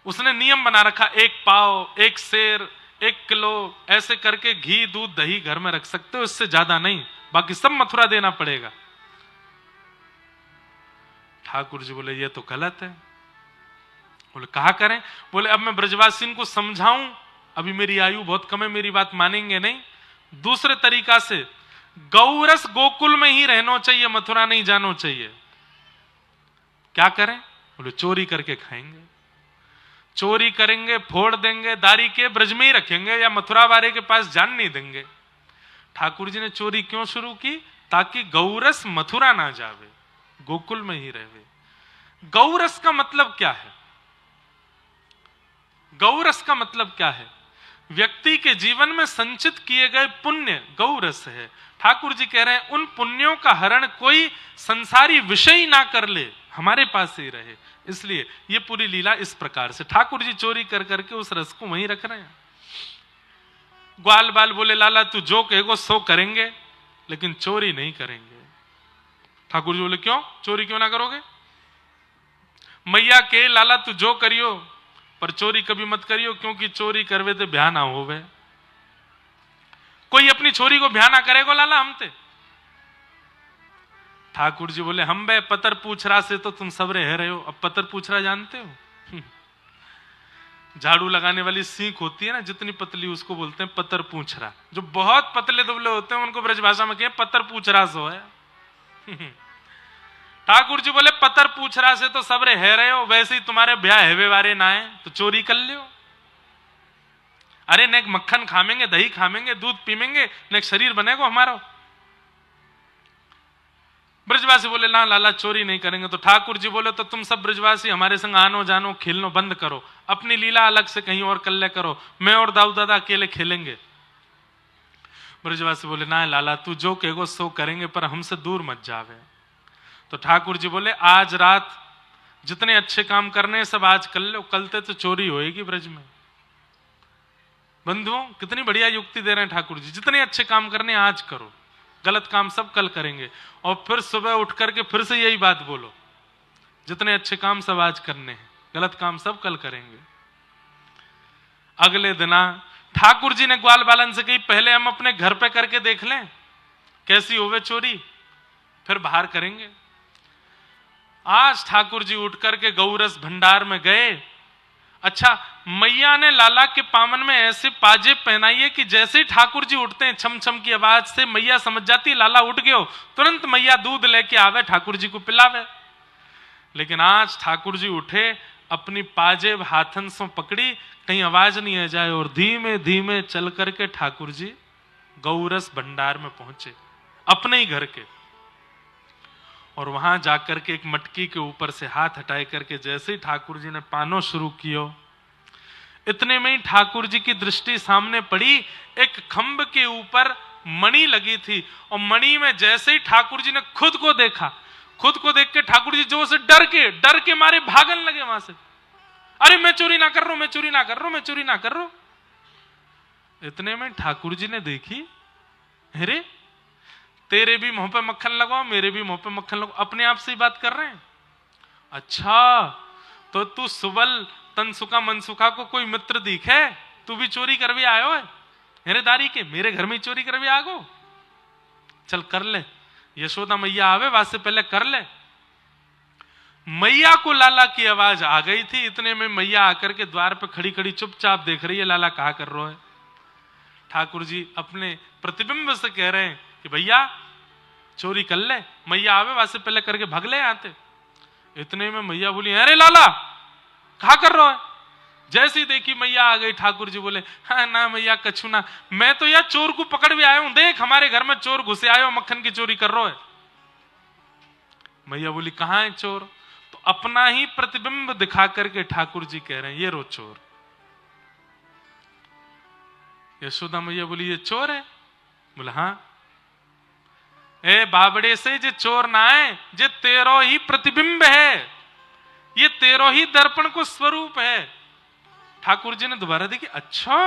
उसने नियम बना रखा, 1 पाव 1 सेर 1 किलो ऐसे करके घी दूध दही घर में रख सकते हो, इससे ज्यादा नहीं, बाकी सब मथुरा देना पड़ेगा। ठाकुर जी बोले ये तो गलत है। बोले कहा करें? बोले अब मैं ब्रजवासी को समझाऊं, अभी मेरी आयु बहुत कम है, मेरी बात मानेंगे नहीं। दूसरे तरीका से गौरस गोकुल में ही रहना चाहिए, मथुरा नहीं जाना चाहिए। क्या करें? बोले चोरी करके खाएंगे, चोरी करेंगे, फोड़ देंगे, दारी के ब्रज में ही रखेंगे, या मथुरा वाले के पास जान नहीं देंगे। ठाकुर जी ने चोरी क्यों शुरू की? ताकि गौरस मथुरा ना जावे, गोकुल में ही रहे। गौरस का मतलब क्या है? गौरस का मतलब क्या है? व्यक्ति के जीवन में संचित किए गए पुण्य गौरस है। ठाकुर जी कह रहे हैं उन पुण्यों का हरण कोई संसारी विषय ना कर ले, हमारे पास ही रहे। इसलिए ये पूरी लीला इस प्रकार से ठाकुर जी चोरी कर करके उस रस को वहीं रख रहे हैं। ग्वाल बाल बोले लाला तू जो कहेगो सो करेंगे, लेकिन चोरी नहीं करेंगे। ठाकुर जी बोले क्यों चोरी क्यों ना करोगे? मैया के लाला तू जो करियो, पर चोरी कभी मत करियो, क्योंकि चोरी करवे तो ब्याह ना होवे। कोई अपनी छोरी को ब्याह ना करेगो लाला हमते? ठाकुर जी बोले हम बे पतर पूछरा से तो तुम सब रह रहे हो। अब पतर पूछरा जानते हो? झाड़ू लगाने वाली सीख होती है ना, जितनी पतली उसको बोलते हैं पतर पूछरा। जो बहुत पतले दुबले होते हैं उनको ब्रजभाषा में कहें पतर पूछरा सो है। ठाकुर जी बोले पतर पूछरा से तो सब रह रहे हो, वैसे ही तुम्हारे ब्याह हेवे वारे ना है तो चोरी कर लियो। अरे नेक मक्खन खामेंगे, दही खामेंगे, दूध पीमेंगे, नेक शरीर बनेगा हमारा। ब्रजवासी बोले ना लाला चोरी नहीं करेंगे। तो ठाकुर जी बोले तो तुम सब ब्रजवासी हमारे संग आनो जानो खेलनो बंद करो, अपनी लीला अलग से कहीं और कल्ले करो, मैं और दाऊ दादा अकेले खेलेंगे। ब्रजवासी बोले ना लाला तू जो कहेगो सो करेंगे, पर हमसे दूर मत जावे। तो ठाकुर जी बोले आज रात जितने अच्छे काम करने सब आज कर लो, कलते तो चोरी होएगी ब्रज में। बंधुओं कितनी बढ़िया युक्ति दे रहे हैं ठाकुर जी, जितने अच्छे काम करने आज करो, गलत काम सब कल करेंगे। और फिर सुबह उठ करके फिर से यही बात बोलो, जितने अच्छे काम सब आज करने हैं, गलत काम सब कल करेंगे। अगले दिना ठाकुर जी ने ग्वाल बालन से कही, पहले हम अपने घर पे करके देख लें कैसी होवे चोरी, फिर बाहर करेंगे। आज ठाकुर जी उठ करके गौरस भंडार में गए। अच्छा, मैया ने लाला के पामन में ऐसे पाजे पहनाइए कि जैसे ही ठाकुर जी उठते हैं छम छम की आवाज से मैया समझ जाती लाला उठ गयो, तुरंत मैया दूध लेके आवे ठाकुर जी को पिलावे। लेकिन आज ठाकुर जी उठे, अपनी पाजेब हाथन से पकड़ी, कहीं आवाज नहीं आ जाए, और धीमे धीमे चल करके ठाकुर जी गौरस भंडार में पहुंचे, अपने ही घर के। और वहां जाकर के एक मटकी के ऊपर से हाथ हटाए करके जैसे ही ठाकुर जी ने पानो शुरू कियो, इतने में ही ठाकुर जी की दृष्टि सामने पड़ी, एक खंभ के ऊपर मणि लगी थी, और मणि में जैसे ही ठाकुर जी ने खुद को देखा, खुद को देख के ठाकुर जी जोर से डर के मारे भागन लगे वहां से। अरे मैं चोरी ना कर रहा हूं, मैं चोरी ना कर रहा हूं, मैं चोरी ना कर रहा हूं। इतने में ठाकुर जी ने देखी, अरे तेरे भी मुंह पे मक्खन लगाओ, मेरे भी मुंह पे मक्खन लगाओ, अपने आप से ही बात कर रहे हैं। अच्छा, तो तू सुबल तनसुका मनसुखा को कोई मित्र दिखे, तू भी चोरी कर भी आयो है मेरे दारी के, मेरे घर में ही चोरी कर भी आगो, चल कर ले, यशोदा मैया आवे वास्ते पहले कर ले। मैया को लाला की आवाज आ गई थी, इतने में मैया आकर के द्वार पे खड़ी खड़ी चुपचाप देख रही है, लाला कहा कर रहा है। ठाकुर जी अपने प्रतिबिंब से कह रहे हैं कि भैया चोरी कर ले, मैया आवे वास्ते पहले करके भाग ले आते। इतने में मैया बोली, अरे लाला कहा कर रहा है। जैसी देखी मैया आ गई, ठाकुर जी बोले, हाँ ना मैया कछु ना, मैं तो यार चोर को पकड़ भी आया हूं, देख हमारे घर में चोर घुसे आयो, मक्खन की चोरी कर रहा है। मैया बोली, कहां है चोर? तो अपना ही प्रतिबिंब दिखा करके ठाकुर जी कह रहे हैं, ये रो चोर। यशोदा मैया बोली, ये चोर है? बोला हाँ। ए बाबड़े से जे चोर ना है, जे तेरो ही प्रतिबिंब है, ये तेरो ही दर्पण को स्वरूप है। ठाकुर जी ने दोबारा देखी, अच्छा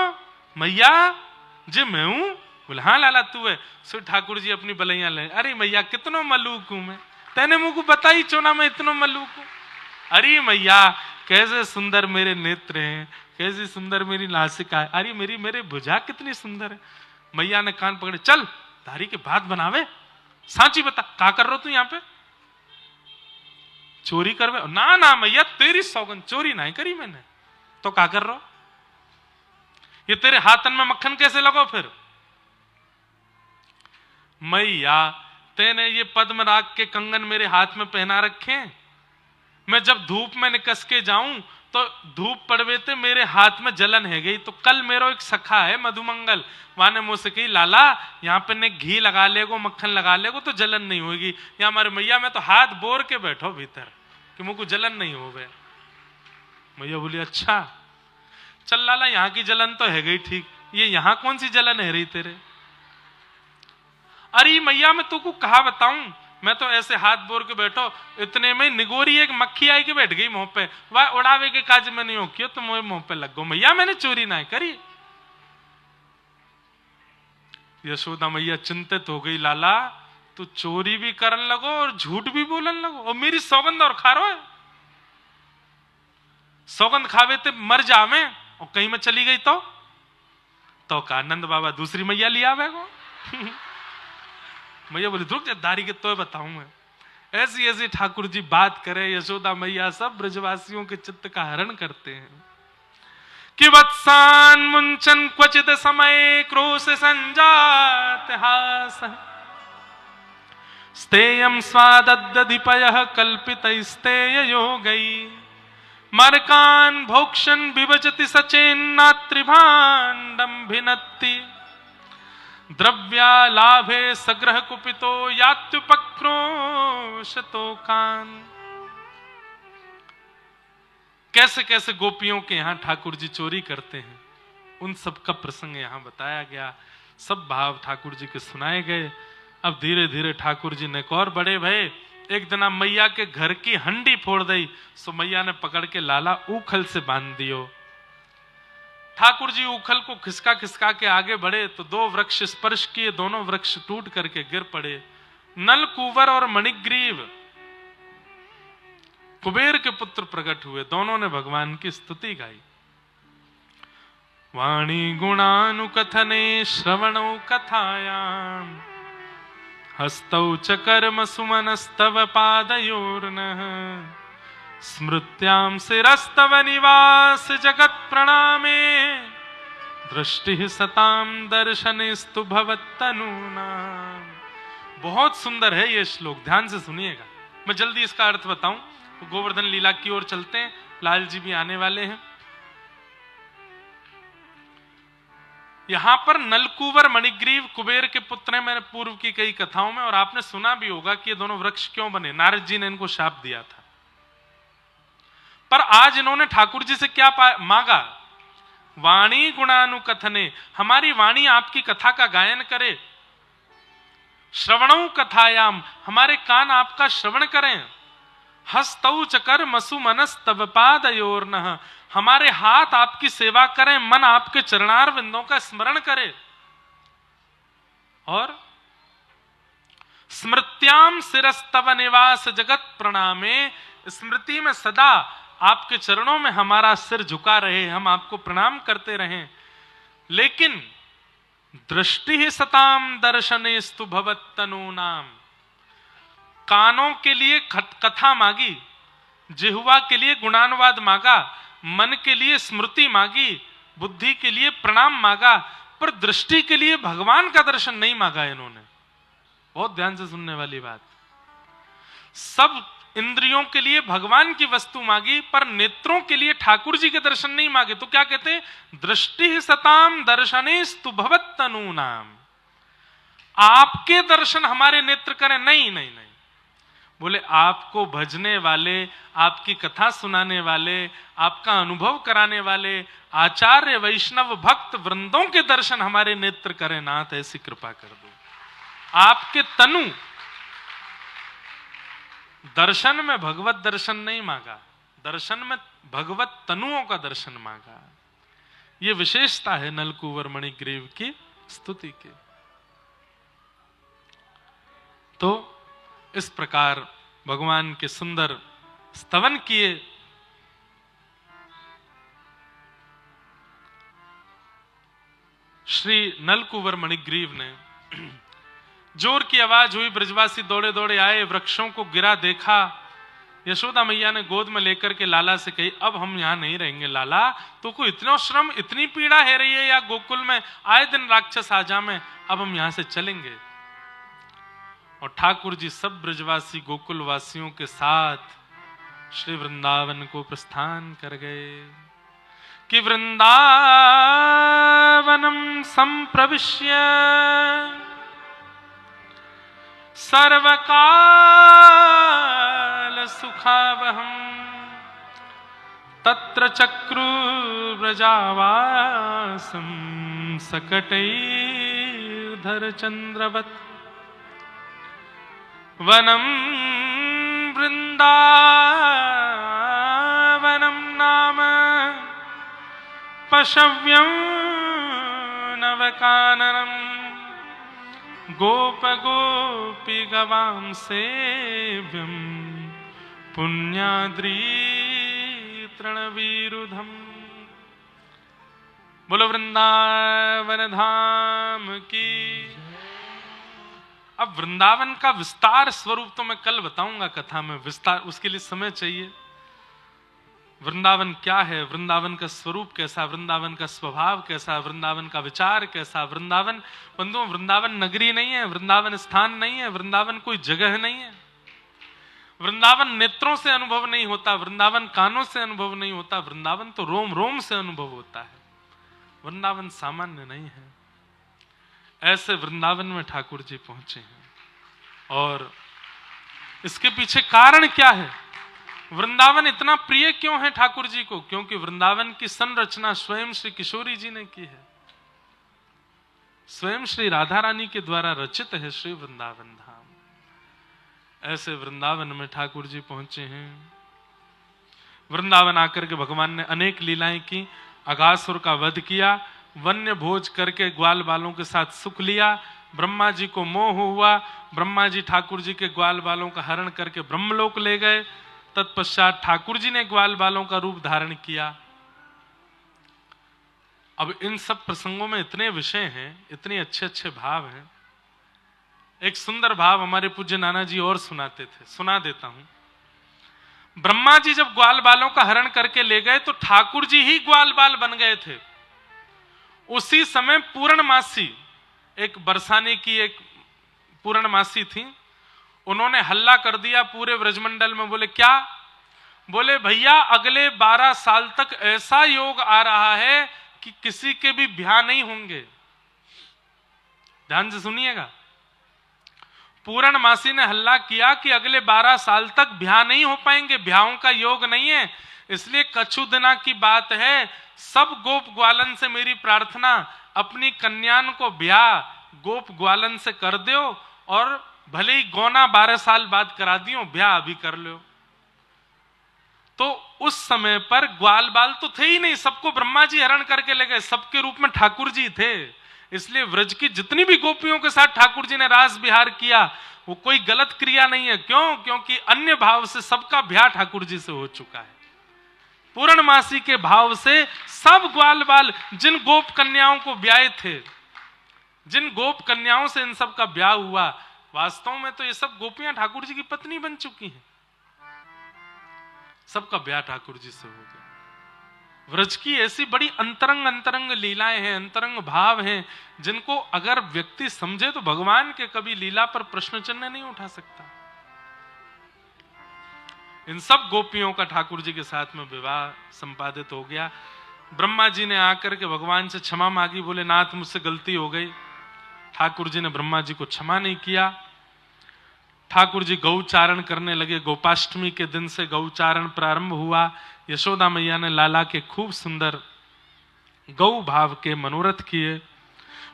मैया जे मैं हूं? बोले हाँ लाला तू है। सो ठाकुर जी अपनी बलैया ले, अरे मैया कितनो मलूक हूं मैं, तेने मुझको बताई चोना मैं इतनो मलूक हूं। अरे मैया कैसे सुंदर मेरे नेत्र हैं, कैसी सुंदर मेरी नासिका है, अरे मेरे भुजा कितनी सुंदर है। मैया ने कान पकड़े, चल धारी के बात बनावे, सांची बता क्या कर रहे हो तू यहाँ पे, चोरी करवे? ना ना मैया तेरी सौगंध, चोरी नहीं करी मैंने। तो क्या कर रहे हो? ये तेरे हाथन में मक्खन कैसे लगो फिर? मैया तेने ये पद्मराग के कंगन मेरे हाथ में पहना रखे, मैं जब धूप में निकस के जाऊं तो धूप पड़वे ते मेरे हाथ में जलन है गई। तो कल मेरा एक सखा है मधुमंगल, वाने मुझसे कही लाला यहाँ पे ने घी लगा लेगो, मक्खन लगा लेगो तो जलन नहीं होगी। यहाँ हमारे मैया में तो हाथ बोर के बैठो भीतर कि मुझको जलन नहीं हो गए। मैया बोली अच्छा चल लाला, यहाँ की जलन तो है गई ठीक, ये यहाँ कौन सी जलन है रही तेरे? अरे मैया मैं तुमको कहा बताऊं, मैं तो ऐसे हाथ बोर के बैठो, इतने में निगोरी एक मक्खी आई के बैठ गई मुंह पे, वह उड़ावे के काज में नहीं हो क्यों तो मुझे मुंह पे लग गो। मैया मैंने चोरी ना करी। यशोदा मैया चिंतित हो गई, लाला तू चोरी भी करन लगो और झूठ भी बोलन लगो, और मेरी सौगंध और खा रो है। सौगंध खावे ते मर जावे, और कहीं में चली गई तो का नंद बाबा दूसरी मैया लिया आवेगो। मैया बोली रुक जा दारी के तो बताऊं मैं। ऐसी ऐसी ठाकुर जी बात करे, यशोदा मैया सब ब्रजवासियों के चित्त का हरण करते हैं। कि वत्सान मुंचन क्वचित समय क्रोश संजात हास स्तेयम स्वादद्दधिपयः कल्पित स्तेय योगई मरकान भोक्षण विभजति सचेन्नात्रिभाण्डं भिनत्ति द्रव्या लाभे सग्रह कुपितो यात्युपक्रोशतो कान। कैसे कैसे गोपियों के यहाँ ठाकुर जी चोरी करते हैं, उन सब का प्रसंग यहाँ बताया गया, सब भाव ठाकुर जी के सुनाए गए। अब धीरे धीरे ठाकुर जी ने और बड़े भय। एक दिन मैया के घर की हंडी फोड़ दी, सो मैया ने पकड़ के लाला उखल से बांध दियो। ठाकुर जी उखल को खिसका खिसका के आगे बढ़े तो दो वृक्ष स्पर्श किए, दोनों वृक्ष टूट करके गिर पड़े। नल कुंवर और मणिग्रीव कुबेर के पुत्र प्रकट हुए, दोनों ने भगवान की स्तुति गाई। वाणी गुणानुकथने श्रवणौ कथायां हस्तौ च कर्म सुमनस्तव पादयोर्नः स्मृत्यां शिरस्तव निवास जगत प्रणामे दृष्टि सताम दर्शनेस्तु भवत्तनूनाम। बहुत सुंदर है ये श्लोक, ध्यान से सुनिएगा। मैं जल्दी इसका अर्थ बताऊं तो गोवर्धन लीला की ओर चलते हैं, लाल जी भी आने वाले हैं। यहां पर नलकूवर मणिग्रीव कुबेर के पुत्र हैं, मैंने पूर्व की कई कथाओं में, और आपने सुना भी होगा कि ये दोनों वृक्ष क्यों बने। नारद जी ने इनको शाप दिया था, पर आज इन्होंने ठाकुर जी से क्या मांगा? वाणी गुणानुकथने, हमारी वाणी आपकी कथा का गायन करे। श्रवणौ कथायाम, हमारे कान आपका श्रवण करें। हस्तौ च कर्मसु मनस्तव पादयोर्नः, हमारे हाथ आपकी सेवा करें, मन आपके चरणार बिंदों का स्मरण करे। और स्मृत्याम शिरस्तव निवास जगत प्रणामे, स्मृति में सदा आपके चरणों में हमारा सिर झुका रहे, हम आपको प्रणाम करते रहें। लेकिन दृष्टि ही सताम दर्शनेस्तु भवत्तनूनाम, कानों के लिए कथा मांगी, जिह्वा के लिए गुणानुवाद मांगा, मन के लिए स्मृति मांगी, बुद्धि के लिए प्रणाम मांगा, पर दृष्टि के लिए भगवान का दर्शन नहीं मांगा इन्होंने। बहुत ध्यान से सुनने वाली बात। सब इंद्रियों के लिए भगवान की वस्तु मांगी, पर नेत्रों के लिए ठाकुर जी के दर्शन नहीं मांगे। तो क्या कहते हैं? दृष्टि सताम दर्शनेस्तु भवत्तनूनाम, आपके दर्शन हमारे नेत्र करें। नहीं नहीं नहीं, बोले आपको भजने वाले, आपकी कथा सुनाने वाले, आपका अनुभव कराने वाले आचार्य वैष्णव भक्त वृंदों के दर्शन हमारे नेत्र करें नाथ, ऐसी कृपा कर दो। आपके तनु दर्शन में भगवत दर्शन नहीं मांगा, दर्शन में भगवत तनुओं का दर्शन मांगा। यह विशेषता है नलकूवर मणिग्रीव की स्तुति के। तो इस प्रकार भगवान के सुंदर स्तवन किए। श्री नलकूवर मणिग्रीव ने, जोर की आवाज हुई, ब्रजवासी दौड़े दौड़े आए, वृक्षों को गिरा देखा। यशोदा मैया ने गोद में लेकर के लाला से कही, अब हम यहां नहीं रहेंगे लाला, तो को इतना श्रम इतनी पीड़ा है रही है या गोकुल में आए दिन राक्षस आ जाए, अब हम यहां से चलेंगे। और ठाकुर जी सब ब्रजवासी गोकुल वासियों के साथ श्री वृंदावन को प्रस्थान कर गए। कि वृंदावनम संप्रविश्य सर्वकाल सुखावहम तत्र चक्रु व्रजावासम सकटैर्धर चंद्रवत् वनम वृंदावनम नाम पशव्यं नवकाननम गोप गोपी गवां सेव्यं पुण्याद्री तृणवीरुधम। बोलो वृंदावन धाम की। अब वृंदावन का विस्तार स्वरूप तो मैं कल बताऊंगा कथा में, विस्तार उसके लिए समय चाहिए। वृंदावन क्या है, वृंदावन का स्वरूप कैसा, वृंदावन का स्वभाव कैसा, वृंदावन का विचार कैसा। वृंदावन बंधुओं, वृंदावन नगरी नहीं है, वृंदावन स्थान नहीं है, वृंदावन कोई जगह नहीं है। वृंदावन नेत्रों से अनुभव नहीं होता, वृंदावन कानों से अनुभव नहीं होता, वृंदावन तो रोम रोम से अनुभव होता है। वृंदावन सामान्य नहीं है। ऐसे वृंदावन में ठाकुर जी पहुंचे हैं। और इसके पीछे कारण क्या है? वृंदावन इतना प्रिय क्यों है ठाकुर जी को? क्योंकि वृंदावन की संरचना स्वयं श्री किशोरी जी ने की है, स्वयं श्री राधा रानी के द्वारा रचित है श्री वृंदावन धाम। ऐसे वृंदावन में ठाकुर जी पहुंचे हैं। वृंदावन आकर के भगवान ने अनेक लीलाएं की। अघासुर का वध किया, वन्य भोज करके ग्वाल बालों के साथ सुख लिया। ब्रह्मा जी को मोह हुआ, ब्रह्मा जी ठाकुर जी के ग्वाल बालों का हरण करके ब्रह्मलोक ले गए। तत्पश्चात ठाकुर जी ने ग्वाल बालों का रूप धारण किया। अब इन सब प्रसंगों में इतने विषय हैं, इतने अच्छे अच्छे भाव हैं। एक सुंदर भाव हमारे पूज्य नाना जी और सुनाते थे, सुना देता हूं। ब्रह्मा जी जब ग्वाल बालों का हरण करके ले गए तो ठाकुर जी ही ग्वाल बाल बन गए थे। उसी समय पूर्णमासी, एक बरसाने की एक पूर्णमासी थी, उन्होंने हल्ला कर दिया पूरे ब्रजमंडल में। बोले क्या? बोले भैया अगले 12 साल तक ऐसा योग आ रहा है कि किसी के भी ब्याह नहीं होंगे। ध्यान से सुनिएगा। पूर्णमासी ने हल्ला किया कि अगले 12 साल तक ब्याह नहीं हो पाएंगे, ब्याहों का योग नहीं है। इसलिए कछु दिना की बात है, सब गोप ग्वालन से मेरी प्रार्थना, अपनी कन्यान को ब्याह गोप ग्वालन से कर दो, और भले ही गौना 12 साल बाद करा दियो, ब्याह अभी कर लो। तो उस समय पर ग्वाल बाल तो थे ही नहीं, सबको ब्रह्मा जी हरण करके ले गए, सबके रूप में ठाकुर जी थे। इसलिए व्रज की जितनी भी गोपियों के साथ ठाकुर जी ने रास विहार किया, वो कोई गलत क्रिया नहीं है। क्यों? क्योंकि अन्य भाव से सबका ब्याह ठाकुर जी से हो चुका है। पूर्णमासी के भाव से सब ग्वाल बाल जिन गोप कन्याओं को ब्याहे थे, जिन गोप कन्याओं से इन सब का ब्याह हुआ, वास्तव में तो ये सब गोपियां ठाकुर जी की पत्नी बन चुकी हैं। सबका ब्याह ठाकुर जी से हो गया। व्रज की ऐसी बड़ी अंतरंग अंतरंग लीलाएं हैं, अंतरंग भाव हैं, जिनको अगर व्यक्ति समझे तो भगवान के कभी लीला पर प्रश्न चिन्ह नहीं उठा सकता। इन सब गोपियों का ठाकुर जी के साथ में विवाह संपादित हो गया। ब्रह्मा जी ने आकर के भगवान से क्षमा मांगी, बोले नाथ मुझसे गलती हो गई। ठाकुर जी ने ब्रह्मा जी को क्षमा नहीं किया। ठाकुर जी गौचारण करने लगे। गोपाष्टमी के दिन से गौचारण प्रारंभ हुआ। यशोदा मैया ने लाला के खूब सुंदर गौ भाव के मनोरथ किए।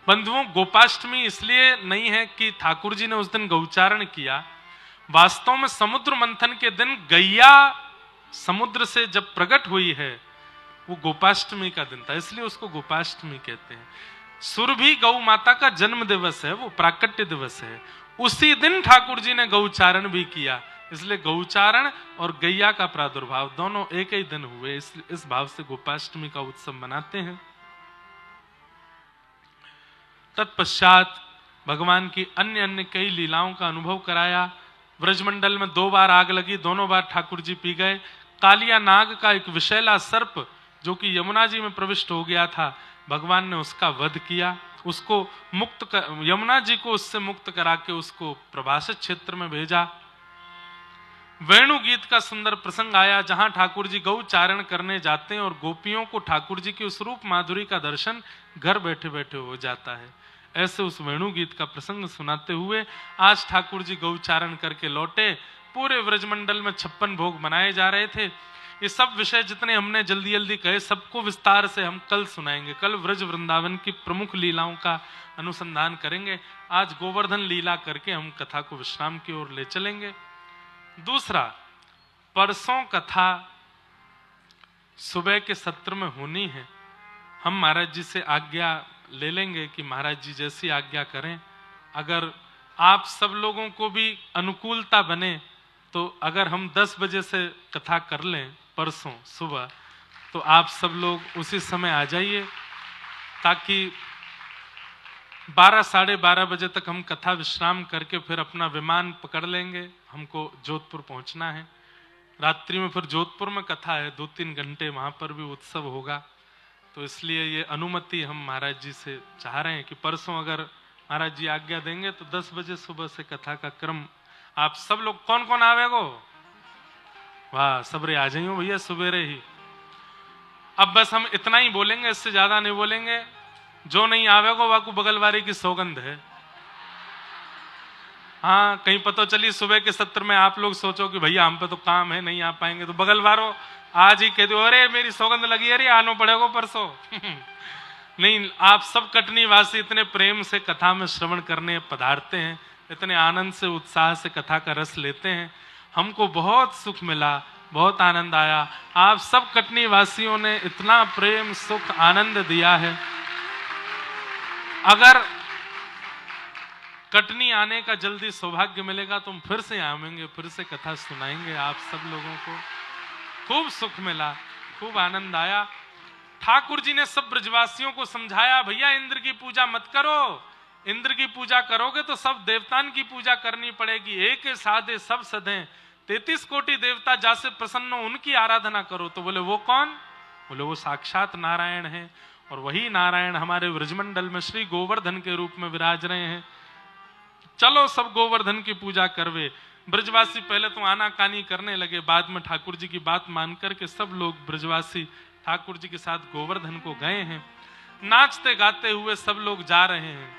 बंधुओं, गोपाष्टमी इसलिए नहीं है कि ठाकुर जी ने उस दिन गौचारण किया। वास्तव में समुद्र मंथन के दिन गैया समुद्र से जब प्रकट हुई है, वो गोपाष्टमी का दिन था, इसलिए उसको गोपाष्टमी कहते हैं। सुरभि गौ माता का जन्म दिवस है, वो प्राकट्य दिवस है। उसी दिन ठाकुर जी ने गौचारण भी किया, इसलिए गौचारण और गैया का प्रादुर्भाव दोनों एक ही दिन हुए। इस भाव से गोपाष्टमी का उत्सव मनाते हैं। तत्पश्चात भगवान की अन्य अन्य कई लीलाओं का अनुभव कराया। ब्रजमंडल में 2 बार आग लगी, दोनों बार ठाकुर जी पी गए। कालिया नाग का एक विषैला सर्प जो कि यमुना जी में प्रविष्ट हो गया था, भगवान ने उसका वध किया। उसको यमुना जी को उससे मुक्त करा के उसको प्रभाषित क्षेत्र में भेजा। वेणु गीत का सुंदर प्रसंग आया, जहां ठाकुर जी गौचारण करने जाते हैं और गोपियों को ठाकुर जी की उस रूप माधुरी का दर्शन घर बैठे बैठे हो जाता है। ऐसे उस वेणु गीत का प्रसंग सुनाते हुए आज ठाकुर जी गौचारण करके लौटे। पूरे व्रजमंडल में 56 भोग मनाए जा रहे थे। ये सब विषय जितने हमने जल्दी जल्दी कहे, सबको विस्तार से हम कल सुनाएंगे। कल व्रज वृंदावन की प्रमुख लीलाओं का अनुसंधान करेंगे। आज गोवर्धन लीला करके हम कथा को विश्राम की ओर ले चलेंगे। दूसरा, परसों कथा सुबह के सत्र में होनी है। हम महाराज जी से आज्ञा ले लेंगे कि महाराज जी जैसी आज्ञा करें। अगर आप सब लोगों को भी अनुकूलता बने तो अगर हम 10 बजे से कथा कर लें परसों सुबह, तो आप सब लोग उसी समय आ जाइए, ताकि 12 साढ़े 12 बजे तक हम कथा विश्राम करके फिर अपना विमान पकड़ लेंगे। हमको जोधपुर पहुंचना है। रात्रि में फिर जोधपुर में कथा है, 2-3 घंटे वहां पर भी उत्सव होगा। तो इसलिए ये अनुमति हम महाराज जी से चाह रहे हैं कि परसों अगर महाराज जी आज्ञा देंगे तो 10 बजे सुबह से कथा का क्रम। आप सब लोग कौन कौन आवेगो? वाह, सबरे आ जाइयो भैया सवेरे ही। अब बस हम इतना ही बोलेंगे, इससे ज्यादा नहीं बोलेंगे। जो नहीं आवेगो वाकू बगलवारी की सौगंध है। हाँ, कहीं पता चली सुबह के सत्र में आप लोग सोचो कि भैया हम पे तो काम है, नहीं आ पाएंगे, तो बगलवारो आज ही कह दो, अरे मेरी सौगंध लगी, अरे आनो पड़ेगा परसों। नहीं, आप सब कटनी वासी इतने प्रेम से कथा में श्रवण करने पधारते हैं, इतने आनंद से उत्साह से कथा का रस लेते हैं। हमको बहुत सुख मिला, बहुत आनंद आया। आप सब कटनी वासियों ने इतना प्रेम सुख आनंद दिया है। अगर कटनी आने का जल्दी सौभाग्य मिलेगा तो हम फिर से आवेंगे, फिर से कथा सुनाएंगे आप सब लोगों को। खूब सुख मिला, खूब आनंद आया। ठाकुर जी ने सब ब्रजवासियों को समझाया, भैया इंद्र की पूजा मत करो, इंद्र की पूजा करोगे तो सब देवतान की पूजा करनी पड़ेगी। एक साधे सब सधे, 33 कोटि देवता जासे प्रसन्न हो उनकी आराधना करो। तो बोले वो कौन? बोले वो साक्षात नारायण हैं, और वही नारायण हमारे ब्रजमंडल में श्री गोवर्धन के रूप में विराज रहे हैं। चलो सब गोवर्धन की पूजा करवे। ब्रजवासी पहले तो आनाकानी करने लगे, बाद में ठाकुर जी की बात मान करके सब लोग ब्रजवासी ठाकुर जी के साथ गोवर्धन को गए हैं। नाचते गाते हुए सब लोग जा रहे हैं।